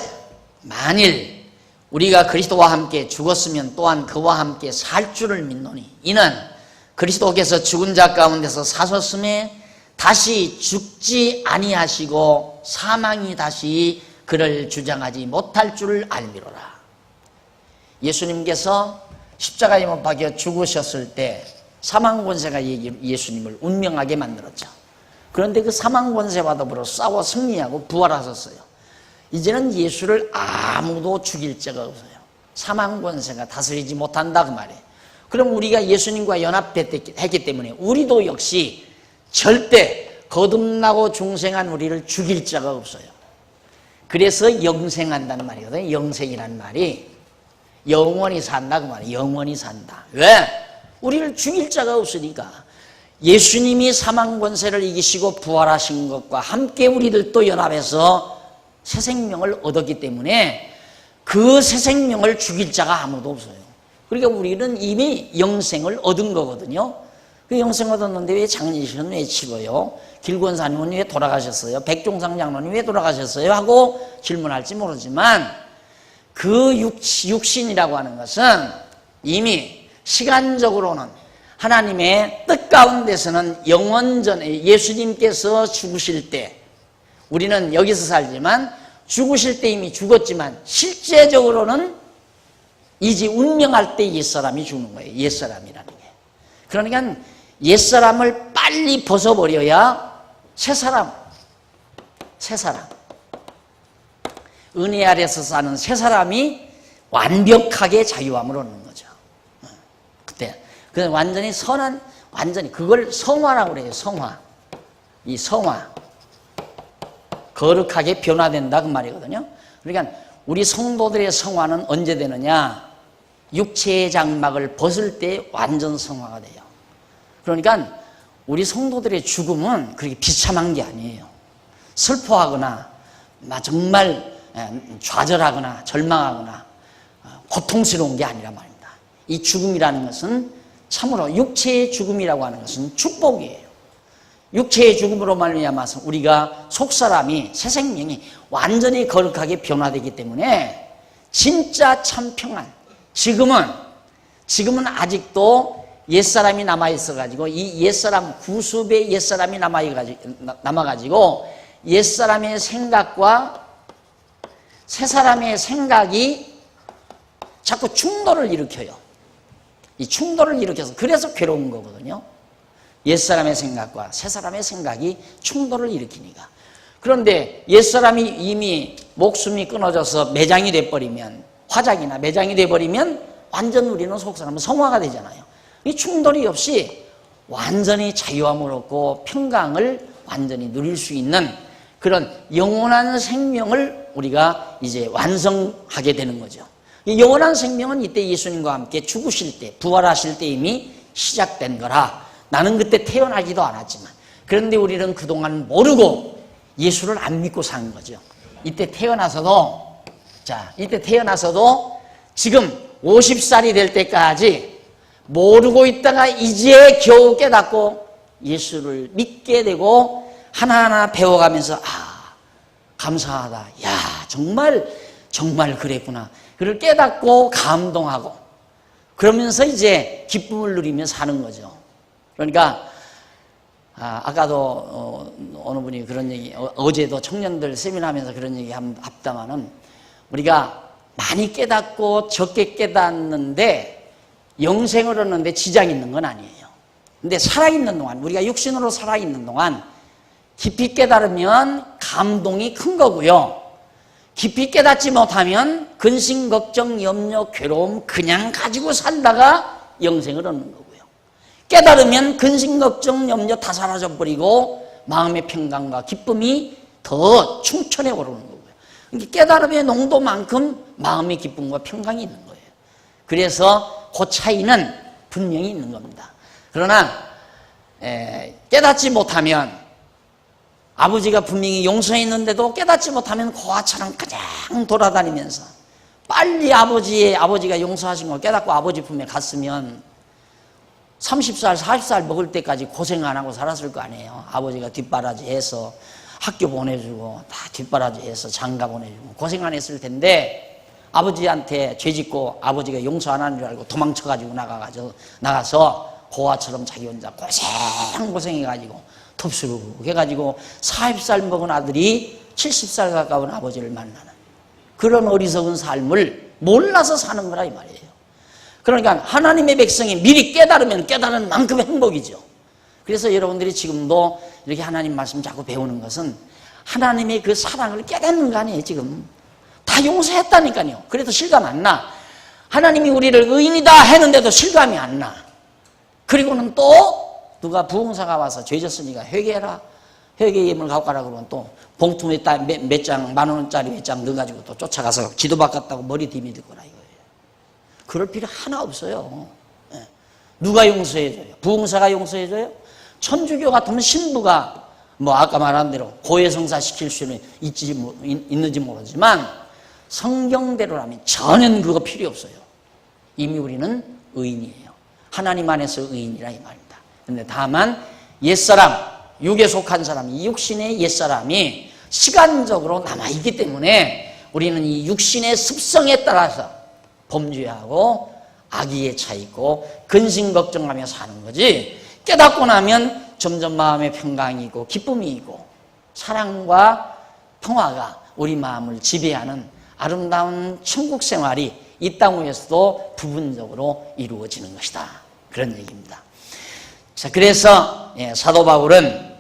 만일 우리가 그리스도와 함께 죽었으면 또한 그와 함께 살 줄을 믿노니 이는 그리스도께서 죽은 자 가운데서 사셨음에 다시 죽지 아니하시고 사망이 다시 그를 주장하지 못할 줄을 알미로라. 예수님께서 십자가에 못 박혀 죽으셨을 때 사망 권세가 예수님을 운명하게 만들었죠. 그런데 그 사망 권세와 더불어 싸워 승리하고 부활하셨어요. 이제는 예수를 아무도 죽일 자가 없어요. 사망 권세가 다스리지 못한다 그 말이에요. 그럼 우리가 예수님과 연합했기 때문에 우리도 역시 절대 거듭나고 중생한 우리를 죽일 자가 없어요. 그래서 영생한다는 말이거든요. 영생이라는 말이 영원히 산다 그 말이에요. 영원히 산다. 왜? 우리를 죽일 자가 없으니까. 예수님이 사망 권세를 이기시고 부활하신 것과 함께 우리들도 연합해서 새 생명을 얻었기 때문에 그 새 생명을 죽일 자가 아무도 없어요. 그러니까 우리는 이미 영생을 얻은 거거든요. 그 영생 얻었는데 왜 장례식은 왜 치러요? 길권사님은 왜 돌아가셨어요? 백종상 장로님 왜 돌아가셨어요? 하고 질문할지 모르지만 그 육신이라고 하는 것은 이미 시간적으로는 하나님의 뜻 가운데서는 영원전에 예수님께서 죽으실 때 우리는 여기서 살지만 죽으실 때 이미 죽었지만 실제적으로는 이제 운명할 때 옛사람이 죽는 거예요. 옛사람이라는 게. 그러니까 옛사람을 빨리 벗어버려야 새사람 은혜 아래서 사는 새사람이 완벽하게 자유함을 얻는 거죠. 그때 그 완전히 선한 완전히 그걸 성화라고 그래요. 성화. 이 성화 거룩하게 변화된다 그 말이거든요. 그러니까 우리 성도들의 성화는 언제 되느냐? 육체의 장막을 벗을 때 완전 성화가 돼요. 그러니까 우리 성도들의 죽음은 그렇게 비참한 게 아니에요. 슬퍼하거나 정말 좌절하거나 절망하거나 고통스러운 게 아니란 말입니다. 이 죽음이라는 것은 참으로 육체의 죽음이라고 하는 것은 축복이에요. 육체의 죽음으로 말미암아서 우리가 속사람이 새 생명이 완전히 거룩하게 변화되기 때문에 진짜 참 평안. 지금은 아직도 옛사람이 남아있어가지고 이 옛사람 구습의 옛사람이 남아가지고 옛사람의 생각과 새사람의 생각이 자꾸 충돌을 일으켜요. 이 충돌을 일으켜서 그래서 괴로운 거거든요. 옛사람의 생각과 새사람의 생각이 충돌을 일으키니까. 그런데 옛사람이 이미 목숨이 끊어져서 매장이 돼버리면 화작이나 매장이 돼버리면 완전 우리는 속사람은 성화가 되잖아요. 이 충돌이 없이 완전히 자유함을 얻고 평강을 완전히 누릴 수 있는 그런 영원한 생명을 우리가 이제 완성하게 되는 거죠. 이 영원한 생명은 이때 예수님과 함께 죽으실 때 부활하실 때 이미 시작된 거라. 나는 그때 태어나지도 않았지만 그런데 우리는 그동안 모르고 예수를 안 믿고 산 거죠. 이때 태어나서도 지금 50살이 될 때까지 모르고 있다가 이제 겨우 깨닫고 예수를 믿게 되고 하나하나 배워가면서 감사하다. 야, 정말 그랬구나. 그걸 깨닫고 감동하고 그러면서 이제 기쁨을 누리며 사는 거죠. 그러니까 아까도 어느 분이 그런 얘기, 어제도 청년들 세미나하면서 그런 얘기 합다마는 우리가 많이 깨닫고 적게 깨닫는데 영생을 얻는데 지장이 있는 건 아니에요. 근데 살아있는 동안, 우리가 육신으로 살아있는 동안 깊이 깨달으면 감동이 큰 거고요. 깊이 깨닫지 못하면 근심, 걱정, 염려, 괴로움 그냥 가지고 살다가 영생을 얻는 거고요. 깨달으면 근심, 걱정, 염려 다 사라져버리고 마음의 평강과 기쁨이 더 충천해 오르는 거고요. 그러니까 깨달음의 농도만큼 마음의 기쁨과 평강이 있는 거예요. 그래서 그 차이는 분명히 있는 겁니다. 그러나 깨닫지 못하면 아버지가 분명히 용서했는데도 깨닫지 못하면 고아처럼 그냥 돌아다니면서 빨리 아버지가 용서하신 걸 깨닫고 아버지 품에 갔으면 30살, 40살 먹을 때까지 고생 안 하고 살았을 거 아니에요. 아버지가 뒷바라지해서 학교 보내주고 다 뒷바라지해서 장가 보내주고 고생 안 했을 텐데 아버지한테 죄짓고 아버지가 용서 안 하는 줄 알고 도망쳐가지고 나가서 고아처럼 자기 혼자 고생해가지고 톱수룩 해가지고 40살 먹은 아들이 70살 가까운 아버지를 만나는 그런 어리석은 삶을 몰라서 사는 거라 이 말이에요. 그러니까 하나님의 백성이 미리 깨달으면 깨달은 만큼의 행복이죠. 그래서 여러분들이 지금도 이렇게 하나님 말씀 자꾸 배우는 것은 하나님의 그 사랑을 깨닫는 거 아니에요. 지금 다 용서했다니까요. 그래도 실감 안 나. 하나님이 우리를 의인이다 했는데도 실감이 안 나. 그리고는 또 누가 부흥사가 와서 죄 졌으니까 회개해라. 회개 예물 갖고 가라 그러면 또 봉투 몇 장, 10,000원짜리 몇 장 넣어가지고 또 쫓아가서 기도 받겠다고 머리 디밀 거라 이거예요. 그럴 필요 하나 없어요. 누가 용서해줘요? 부흥사가 용서해줘요? 천주교 같으면 신부가 아까 말한 대로 고해성사 시킬 수는 있는지 모르지만 성경대로라면 전혀 그거 필요 없어요. 이미 우리는 의인이에요. 하나님 안에서 의인이라 이 말입니다. 그런데 다만 옛사람, 육에 속한 사람, 이 육신의 옛사람이 시간적으로 남아있기 때문에 우리는 이 육신의 습성에 따라서 범죄하고 악의에 차있고 근심 걱정하며 사는 거지 깨닫고 나면 점점 마음의 평강이 있고 기쁨이 있고 사랑과 평화가 우리 마음을 지배하는 아름다운 천국 생활이 이 땅 위에서도 부분적으로 이루어지는 것이다. 그런 얘기입니다. 자, 그래서 사도 바울은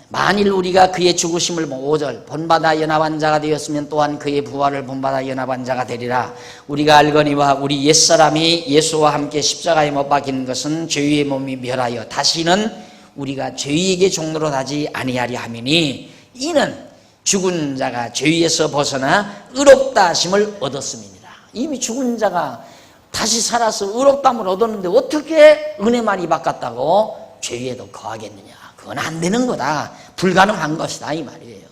만일 우리가 그의 죽으심을 5절 본받아 연합한 자가 되었으면 또한 그의 부활을 본받아 연합한 자가 되리라. 우리가 알거니와 우리 옛사람이 예수와 함께 십자가에 못 박힌 것은 죄의 몸이 멸하여 다시는 우리가 죄에게 종로로 하지 아니하리 함이니 이는 죽은 자가 죄에서 벗어나 의롭다 하심을 얻었음이니라. 이미 죽은 자가 다시 살아서 의롭다함을 얻었는데 어떻게 은혜만 바꿨다고 죄에도 거하겠느냐. 그건 안 되는 거다. 불가능한 것이다 이 말이에요.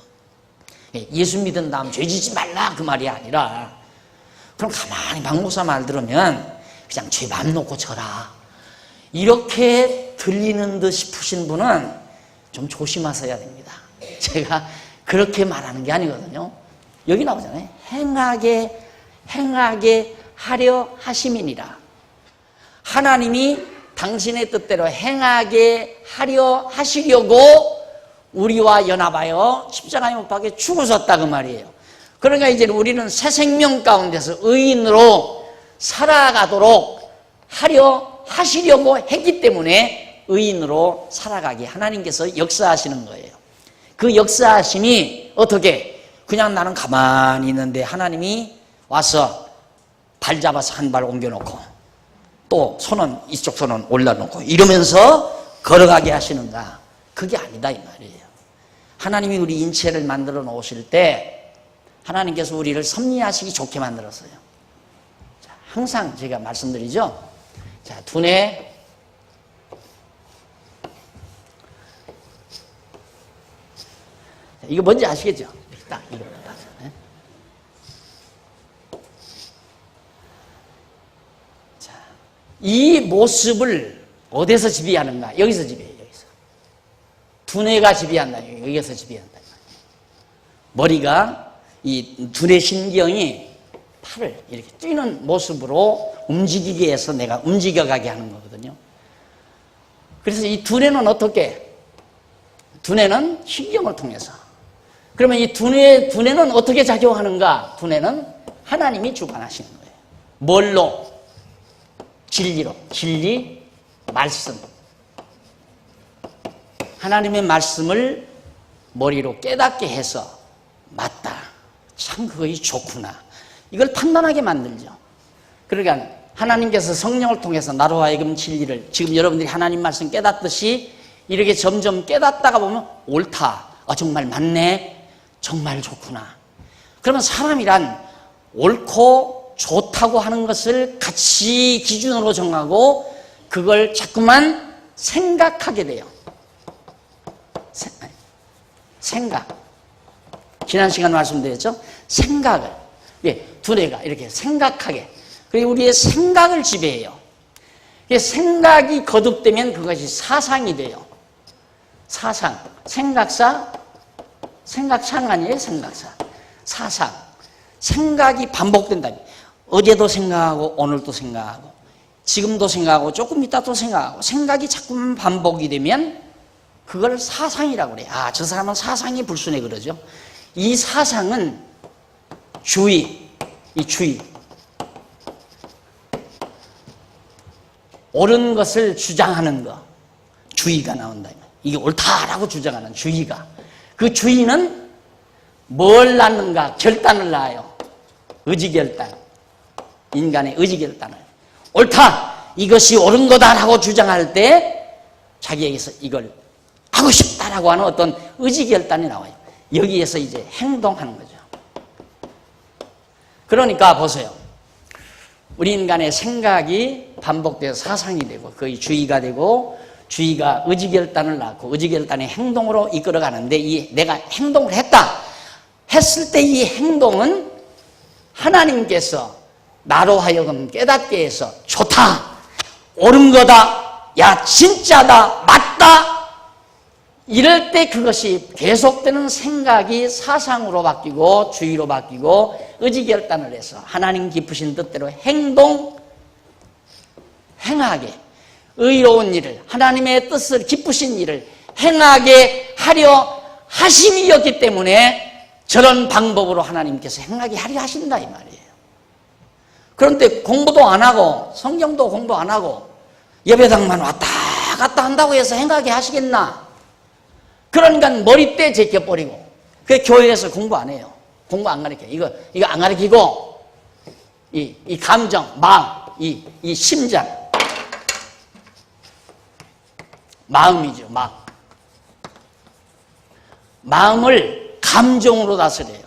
예수 믿은 다음 죄 짓지 말라 그 말이 아니라 그럼 가만히 박 목사 말 들으면 그냥 죄 맘 놓고 져라 이렇게 들리는 듯 싶으신 분은 좀 조심하셔야 됩니다. 제가 그렇게 말하는 게 아니거든요. 여기 나오잖아요. 행하게 하려 하심이니라. 하나님이 당신의 뜻대로 행하게 하려 하시려고 우리와 연합하여 십자가에 못 박혀 죽으셨다 그 말이에요. 그러니까 이제 우리는 새 생명 가운데서 의인으로 살아가도록 하시려고 했기 때문에 의인으로 살아가게 하나님께서 역사하시는 거예요. 그 역사하심이 어떻게 그냥 나는 가만히 있는데 하나님이 와서 발 잡아서 한 발 옮겨놓고 또 손은 이쪽 손은 올려놓고 이러면서 걸어가게 하시는가? 그게 아니다 이 말이에요. 하나님이 우리 인체를 만들어 놓으실 때 하나님께서 우리를 섭리하시기 좋게 만들었어요. 자, 항상 제가 말씀드리죠. 자, 두뇌 이거 뭔지 아시겠죠? 딱 이거 이 모습을 어디서 지배하는가? 여기서 지배해요. 여기서. 두뇌가 지배한다. 여기서 지배한다. 머리가 이 두뇌 신경이 팔을 이렇게 뛰는 모습으로 움직이게 해서 내가 움직여가게 하는 거거든요. 그래서 이 두뇌는 어떻게? 두뇌는 신경을 통해서. 그러면 이 두뇌는 어떻게 작용하는가? 두뇌는 하나님이 주관하시는 거예요. 뭘로? 진리로. 진리, 말씀. 하나님의 말씀을 머리로 깨닫게 해서 맞다. 참 그것이 좋구나. 이걸 판단하게 만들죠. 그러니까 하나님께서 성령을 통해서 나로 하여금 진리를 지금 여러분들이 하나님 말씀 깨닫듯이 이렇게 점점 깨닫다가 보면 옳다. 정말 맞네. 정말 좋구나. 그러면 사람이란 옳고 좋다고 하는 것을 같이 기준으로 정하고 그걸 자꾸만 생각하게 돼요. 생각. 지난 시간 말씀드렸죠? 생각을. 두뇌가 이렇게 생각하게. 그리고 우리의 생각을 지배해요. 생각이 거듭되면 그것이 사상이 돼요. 사상. 생각사, 생각창 아니에요? 생각사. 사상. 생각이 반복된다. 어제도 생각하고 오늘도 생각하고 지금도 생각하고 조금 이따 또 생각하고 생각이 자꾸만 반복이 되면 그걸 사상이라고 그래요. 저 사람은 사상이 불순해 그러죠. 이 사상은 주의, 이 주의. 옳은 것을 주장하는 거. 주의가 나온다. 이게 옳다라고 주장하는 주의가. 그 주의는 뭘 낳는가? 결단을 낳아요. 의지결단. 인간의 의지결단을. 옳다! 이것이 옳은 거다라고 주장할 때 자기에게서 이걸 하고 싶다라고 하는 어떤 의지결단이 나와요. 여기에서 이제 행동하는 거죠. 그러니까 보세요. 우리 인간의 생각이 반복돼서 사상이 되고 거의 주의가 되고 주의가 의지결단을 낳고 의지결단의 행동으로 이끌어가는데 내가 행동을 했을 때 이 행동은 하나님께서 나로 하여금 깨닫게 해서 좋다, 옳은 거다, 야 진짜다, 맞다 이럴 때 그것이 계속되는 생각이 사상으로 바뀌고 주의로 바뀌고 의지결단을 해서 하나님 깊으신 뜻대로 행하게 의로운 일을 하나님의 뜻을 기쁘신 일을 행하게 하려 하심이었기 때문에 저런 방법으로 하나님께서 행하게 하려 하신다 이 말이에요. 그런데 공부도 안 하고 성경도 공부 안 하고 예배당만 왔다 갔다 한다고 해서 행하게 하시겠나? 그러니까 머리떼 제껴버리고 그 교회에서 공부 안 해요. 공부 안 가르쳐요. 이거 안 가르치고 이 감정, 마음, 이 심장 마음이죠. 마음을 감정으로 다스려요.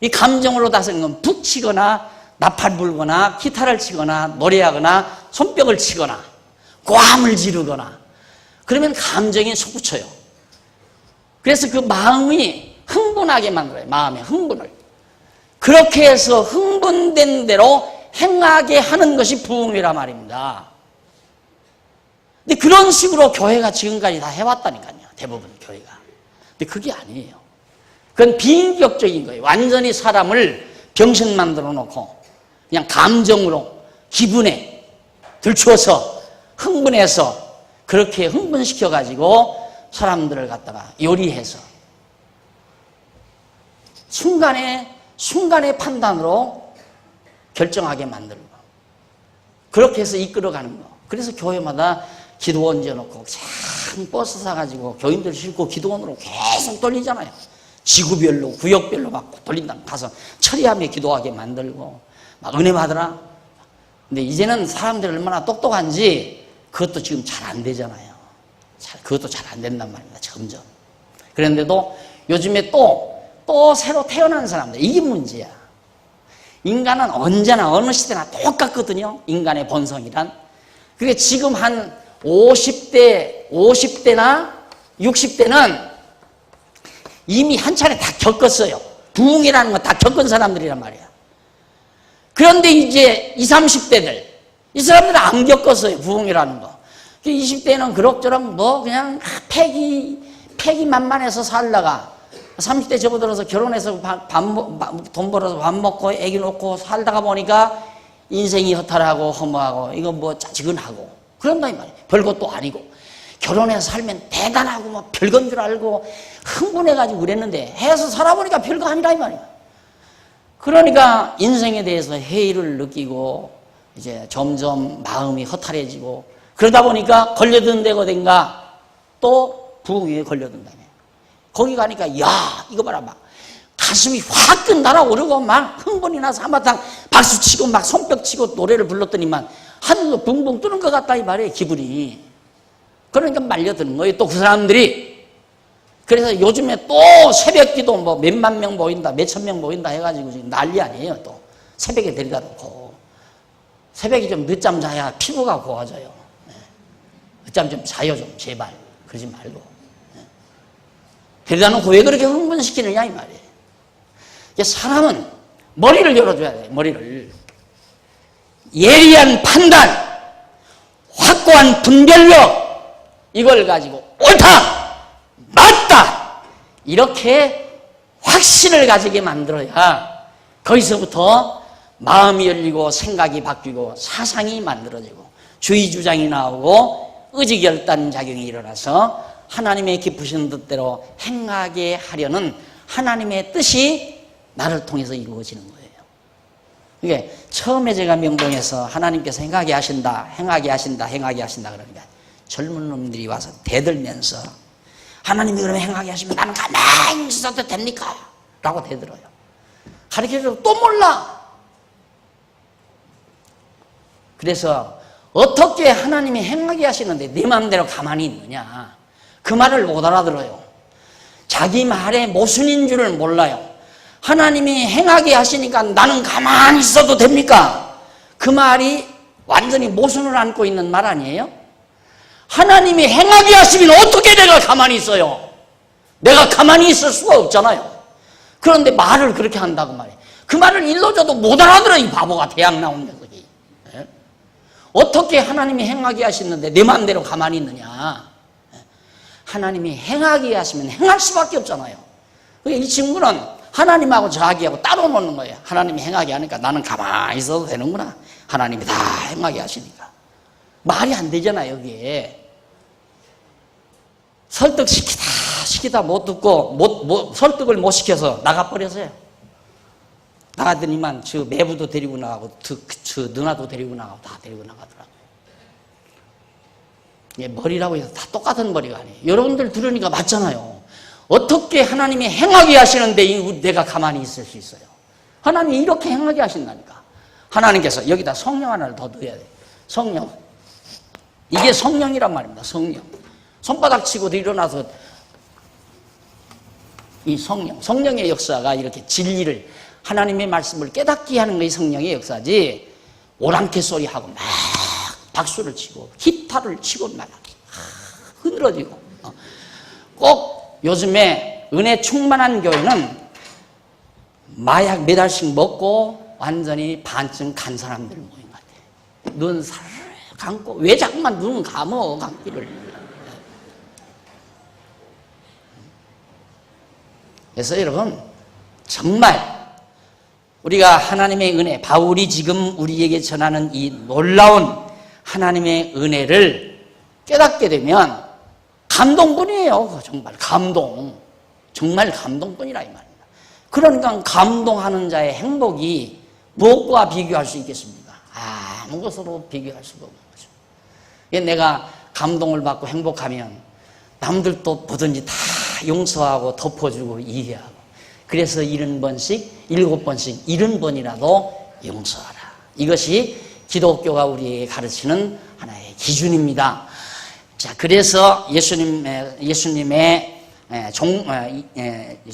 이 감정으로 다스리는 건 북 치거나 나팔 불거나 기타를 치거나 노래하거나 손뼉을 치거나 고함을 지르거나 그러면 감정에 솟구쳐요. 그래서 그 마음이 흥분하게 만들어요. 마음의 흥분을. 그렇게 해서 흥분된 대로 행하게 하는 것이 부흥이란 말입니다. 근데 그런 식으로 교회가 지금까지 다 해왔다니까요. 대부분 교회가. 근데 그게 아니에요. 그건 비인격적인 거예요. 완전히 사람을 병신 만들어 놓고 그냥 감정으로 기분에 들추어서 흥분해서 그렇게 흥분시켜가지고 사람들을 갖다가 요리해서 순간의 판단으로 결정하게 만들고 그렇게 해서 이끌어가는 거. 그래서 교회마다 기도원 지어놓고 참 버스 사가지고 교인들 싣고 기도원으로 계속 돌리잖아요. 지구별로 구역별로 막 돌린다. 가서 처리하며 기도하게 만들고 막 은혜 받으라. 근데 이제는 사람들이 얼마나 똑똑한지 그것도 지금 잘 안 되잖아요. 그것도 잘 안 된단 말입니다. 점점. 그런데도 요즘에 또 새로 태어난 사람들 이게 문제야. 인간은 언제나 어느 시대나 똑같거든요. 인간의 본성이란. 그게 지금 한 50대나 60대는 이미 한 차례 다 겪었어요. 부흥이라는 거 다 겪은 사람들이란 말이야. 그런데 이제 20, 30대들 이 사람들은 안 겪었어요, 부흥이라는 거. 20대는 그럭저럭 뭐 그냥 패기만만해서 살다가 30대 접어들어서 결혼해서 돈 벌어서 밥 먹고 애기 놓고 살다가 보니까 인생이 허탈하고 허무하고 이거 뭐 짜증하고 그런다 이 말이에요. 별것도 아니고 결혼해서 살면 대단하고 뭐 별건 줄 알고 흥분해가지고 그랬는데 해서 살아보니까 별거 아니라 이 말이에요. 그러니까 인생에 대해서 회의를 느끼고 이제 점점 마음이 허탈해지고 그러다 보니까 걸려든 데가 어딘가 또 부흥에 걸려든다며. 거기 가니까 야 이거 봐라 막 가슴이 확 날아오르고 막 흥분이 나서 한바탕 박수치고 막 손뼉치고 노래를 불렀더니만 하늘도 붕붕 뜨는 것 같다 이 말이에요, 기분이. 그러니까 말려드는 거예요, 또 그 사람들이. 그래서 요즘에 또 새벽기도 뭐 몇만 명 모인다, 몇천 명 모인다 해가지고 지금 난리 아니에요. 또 새벽에 데려다 놓고 새벽에 좀 늦잠 자야 피부가 고와져요. 늦잠 좀 자요 좀 제발. 그러지 말고 데려다 놓고 왜 그렇게 흥분시키느냐 이 말이에요. 사람은 머리를 열어줘야 돼요. 머리를. 예리한 판단, 확고한 분별력, 이걸 가지고 옳다, 맞다 이렇게 확신을 가지게 만들어야 거기서부터 마음이 열리고 생각이 바뀌고 사상이 만들어지고 주의주장이 나오고 의지결단작용이 일어나서 하나님의 기쁘신 뜻대로 행하게 하려는 하나님의 뜻이 나를 통해서 이루어지는 거예요. 이게 처음에 제가 명동에서 하나님께서 행하게 하신다, 행하게 하신다, 행하게 하신다 그러니까 젊은 놈들이 와서 대들면서 하나님이 그러면 행하게 하시면 나는 가만히 있어도 됩니까? 라고 대들어요. 가르쳐줘도 또 몰라. 그래서 어떻게 하나님이 행하게 하시는데 네 마음대로 가만히 있느냐. 그 말을 못 알아들어요. 자기 말의 모순인 줄을 몰라요. 하나님이 행하게 하시니까 나는 가만히 있어도 됩니까? 그 말이 완전히 모순을 안고 있는 말 아니에요? 하나님이 행하게 하시면 어떻게 내가 가만히 있어요? 내가 가만히 있을 수가 없잖아요. 그런데 말을 그렇게 한다고 말이에요. 그 말을 일러줘도 못 알아들어 이 바보가 대학 나온 녀석이. 어떻게 하나님이 행하게 하시는데 내 마음대로 가만히 있느냐. 하나님이 행하게 하시면 행할 수밖에 없잖아요. 이 친구는 하나님하고 자기하고 따로 노는 거예요. 하나님이 행하게 하니까 나는 가만히 있어도 되는구나. 하나님이 다 행하게 하시니까. 말이 안 되잖아요, 여기에. 설득시키다 못 듣고 설득을 못 시켜서 나가버렸어요. 나가더니만 저 매부도 데리고 나가고 저 누나도 데리고 나가고 다 데리고 나가더라고요. 머리라고 해서 다 똑같은 머리가 아니에요. 여러분들 들으니까 맞잖아요. 어떻게 하나님이 행하게 하시는데 내가 가만히 있을 수 있어요? 하나님이 이렇게 행하게 하신다니까. 하나님께서 여기다 성령 하나를 더 넣어야 돼요. 성령. 이게 성령이란 말입니다. 성령. 손바닥 치고도 일어나서 이 성령의 역사가 이렇게 진리를 하나님의 말씀을 깨닫게 하는 것이 성령의 역사지. 오랑캐 소리하고 막 박수를 치고 기타를 치고 막 흔들어지고 꼭 요즘에 은혜 충만한 교회는 마약 몇 알씩 먹고 완전히 반쯤 간 사람들 모인 것 같아요. 눈 살 감고 왜 자꾸만 눈 감어 감기를. 그래서 여러분 정말 우리가 하나님의 은혜, 바울이 지금 우리에게 전하는 이 놀라운 하나님의 은혜를 깨닫게 되면 감동뿐이에요. 정말 감동. 정말 감동뿐이라 이 말입니다. 그러니까 감동하는 자의 행복이 무엇과 비교할 수 있겠습니까? 아무 것으로 비교할 수가 없는 거죠. 내가 감동을 받고 행복하면 남들도 뭐든지 다 용서하고 덮어주고 이해하고 그래서 70번씩 7번씩 70번이라도 용서하라. 이것이 기독교가 우리에게 가르치는 하나의 기준입니다. 자, 그래서 예수님의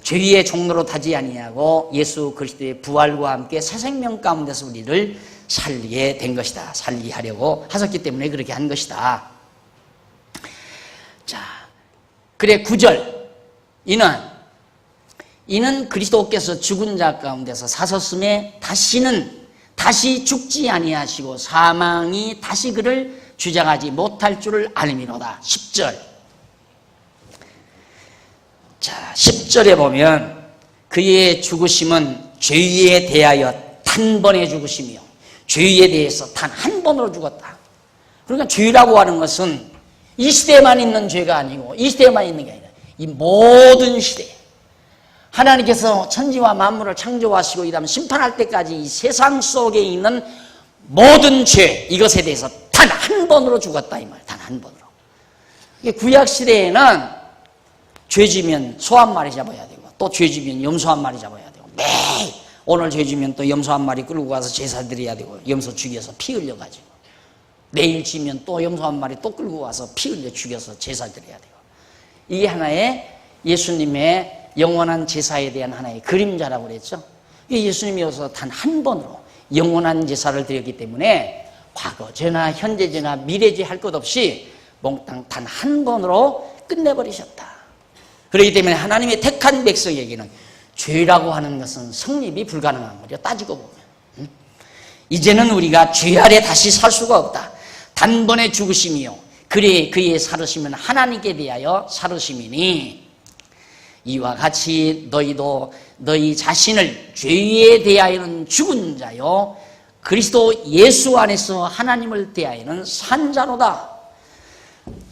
죄의 종로로 타지 아니하고 예수 그리스도의 부활과 함께 새 생명 가운데서 우리를 살리게 된 것이다. 살리게 하려고 하셨기 때문에 그렇게 한 것이다. 자, 그래 9절. 이는 그리스도께서 죽은 자 가운데서 사셨음에 다시는 다시 죽지 아니하시고 사망이 다시 그를 주장하지 못할 줄을 알미로다. 10절. 자, 10절에 보면 그의 죽으심은 죄에 대하여 단번에 죽으시며 죄에 대해서 단 한 번으로 죽었다. 그러니까 죄라고 하는 것은 이 시대에만 있는 죄가 아니고 이 시대에만 있는 게 아니라 이 모든 시대, 하나님께서 천지와 만물을 창조하시고 이다음 심판할 때까지 이 세상 속에 있는 모든 죄, 이것에 대해서 단 한 번으로 죽었다 이 말이에요. 단 한 번으로. 구약 시대에는 죄지면 소 한 마리 잡아야 되고 또 죄지면 염소 한 마리 잡아야 되고 매일 오늘 죄지면 또 염소 한 마리 끌고 가서 제사 드려야 되고 염소 죽여서 피 흘려가지고 내일 지면 또 염소 한 마리 또 끌고 와서 피 흘려 죽여서 제사 드려야 되고 이게 하나의 예수님의 영원한 제사에 대한 하나의 그림자라고 그랬죠. 예수님이 여기서 단 한 번으로 영원한 제사를 드렸기 때문에 과거죄나 현재죄나 미래죄 할 것 없이 몽땅 단 한 번으로 끝내버리셨다. 그렇기 때문에 하나님의 택한 백성에게는 죄라고 하는 것은 성립이 불가능한 거죠. 따지고 보면. 이제는 우리가 죄 아래 다시 살 수가 없다. 단번에 죽으심이요 그의 살으심은 하나님께 대하여 살으심이니 이와 같이 너희도 너희 자신을 죄에 대하여는 죽은 자요 그리스도 예수 안에서 하나님을 대하여는 산 자로다.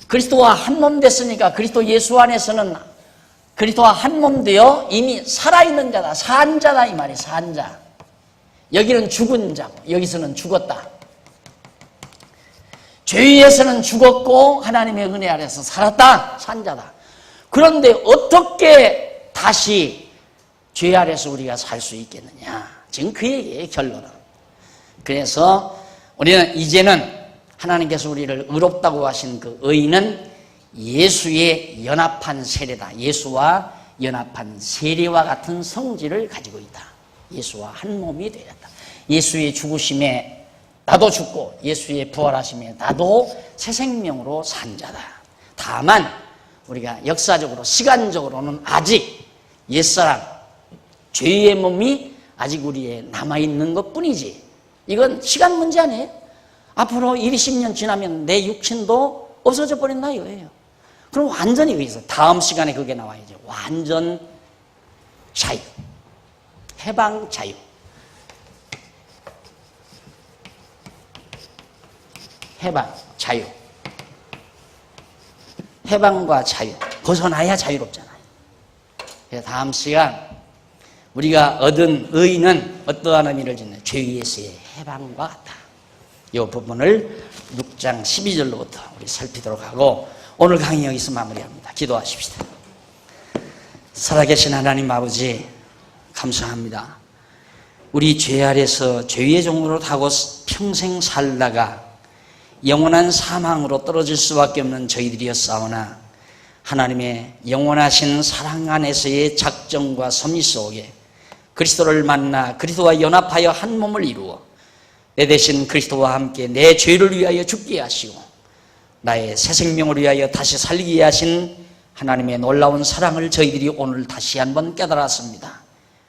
그리스도와 한 몸 됐으니까 그리스도 예수 안에서는 그리스도와 한 몸 되어 이미 살아있는 자다. 산 자다 이 말이에요. 산 자. 여기는 죽은 자고 여기서는 죽었다. 죄에서는 죽었고 하나님의 은혜 아래서 살았다. 산 자다. 그런데 어떻게 다시 죄 아래서 우리가 살 수 있겠느냐. 지금 그 얘기예요. 결론은. 그래서 우리는 이제는 하나님께서 우리를 의롭다고 하신 그 의는 예수의 연합한 세례다. 예수와 연합한 세례와 같은 성질을 가지고 있다. 예수와 한 몸이 되었다. 예수의 죽으심에 나도 죽고 예수의 부활하심에 나도 새 생명으로 산 자다. 다만 우리가 역사적으로 시간적으로는 아직 옛사람 죄의 몸이 아직 우리에 남아있는 것뿐이지 이건 시간 문제 아니에요. 앞으로 20년 지나면 내 육신도 없어져 버린다 이거예요. 그럼 완전히 여기서 다음 시간에 그게 나와야죠. 완전 자유, 해방 자유. 해방 자유. 해방과 자유. 벗어나야 자유롭잖아요. 그래서 다음 시간 우리가 얻은 의는 어떠한 의미를 짓는 죄에서의 해방과 같다. 이 부분을 6장 12절로부터 우리 살피도록 하고 오늘 강의 여기서 마무리합니다. 기도하십시다. 살아계신 하나님 아버지 감사합니다. 우리 죄 아래서 죄의 종으로 타고 평생 살다가 영원한 사망으로 떨어질 수밖에 없는 저희들이었사오나 하나님의 영원하신 사랑 안에서의 작정과 섭리 속에 그리스도를 만나 그리스도와 연합하여 한 몸을 이루어 내 대신 그리스도와 함께 내 죄를 위하여 죽게 하시고 나의 새 생명을 위하여 다시 살게 하신 하나님의 놀라운 사랑을 저희들이 오늘 다시 한번 깨달았습니다.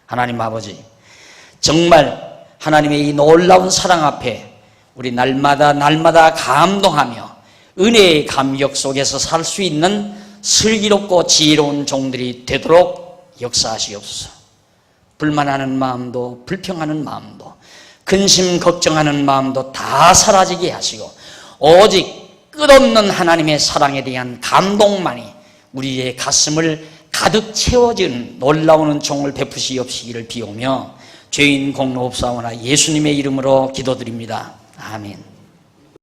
하나님 아버지 정말 하나님의 이 놀라운 사랑 앞에 우리 날마다 감동하며 은혜의 감격 속에서 살 수 있는 슬기롭고 지혜로운 종들이 되도록 역사하시옵소서. 불만하는 마음도 불평하는 마음도 근심 걱정하는 마음도 다 사라지게 하시고 오직 끝없는 하나님의 사랑에 대한 감동만이 우리의 가슴을 가득 채워준 놀라운 종을 베푸시옵시기를 비오며 죄인 공로옵사오나 예수님의 이름으로 기도드립니다. 아멘.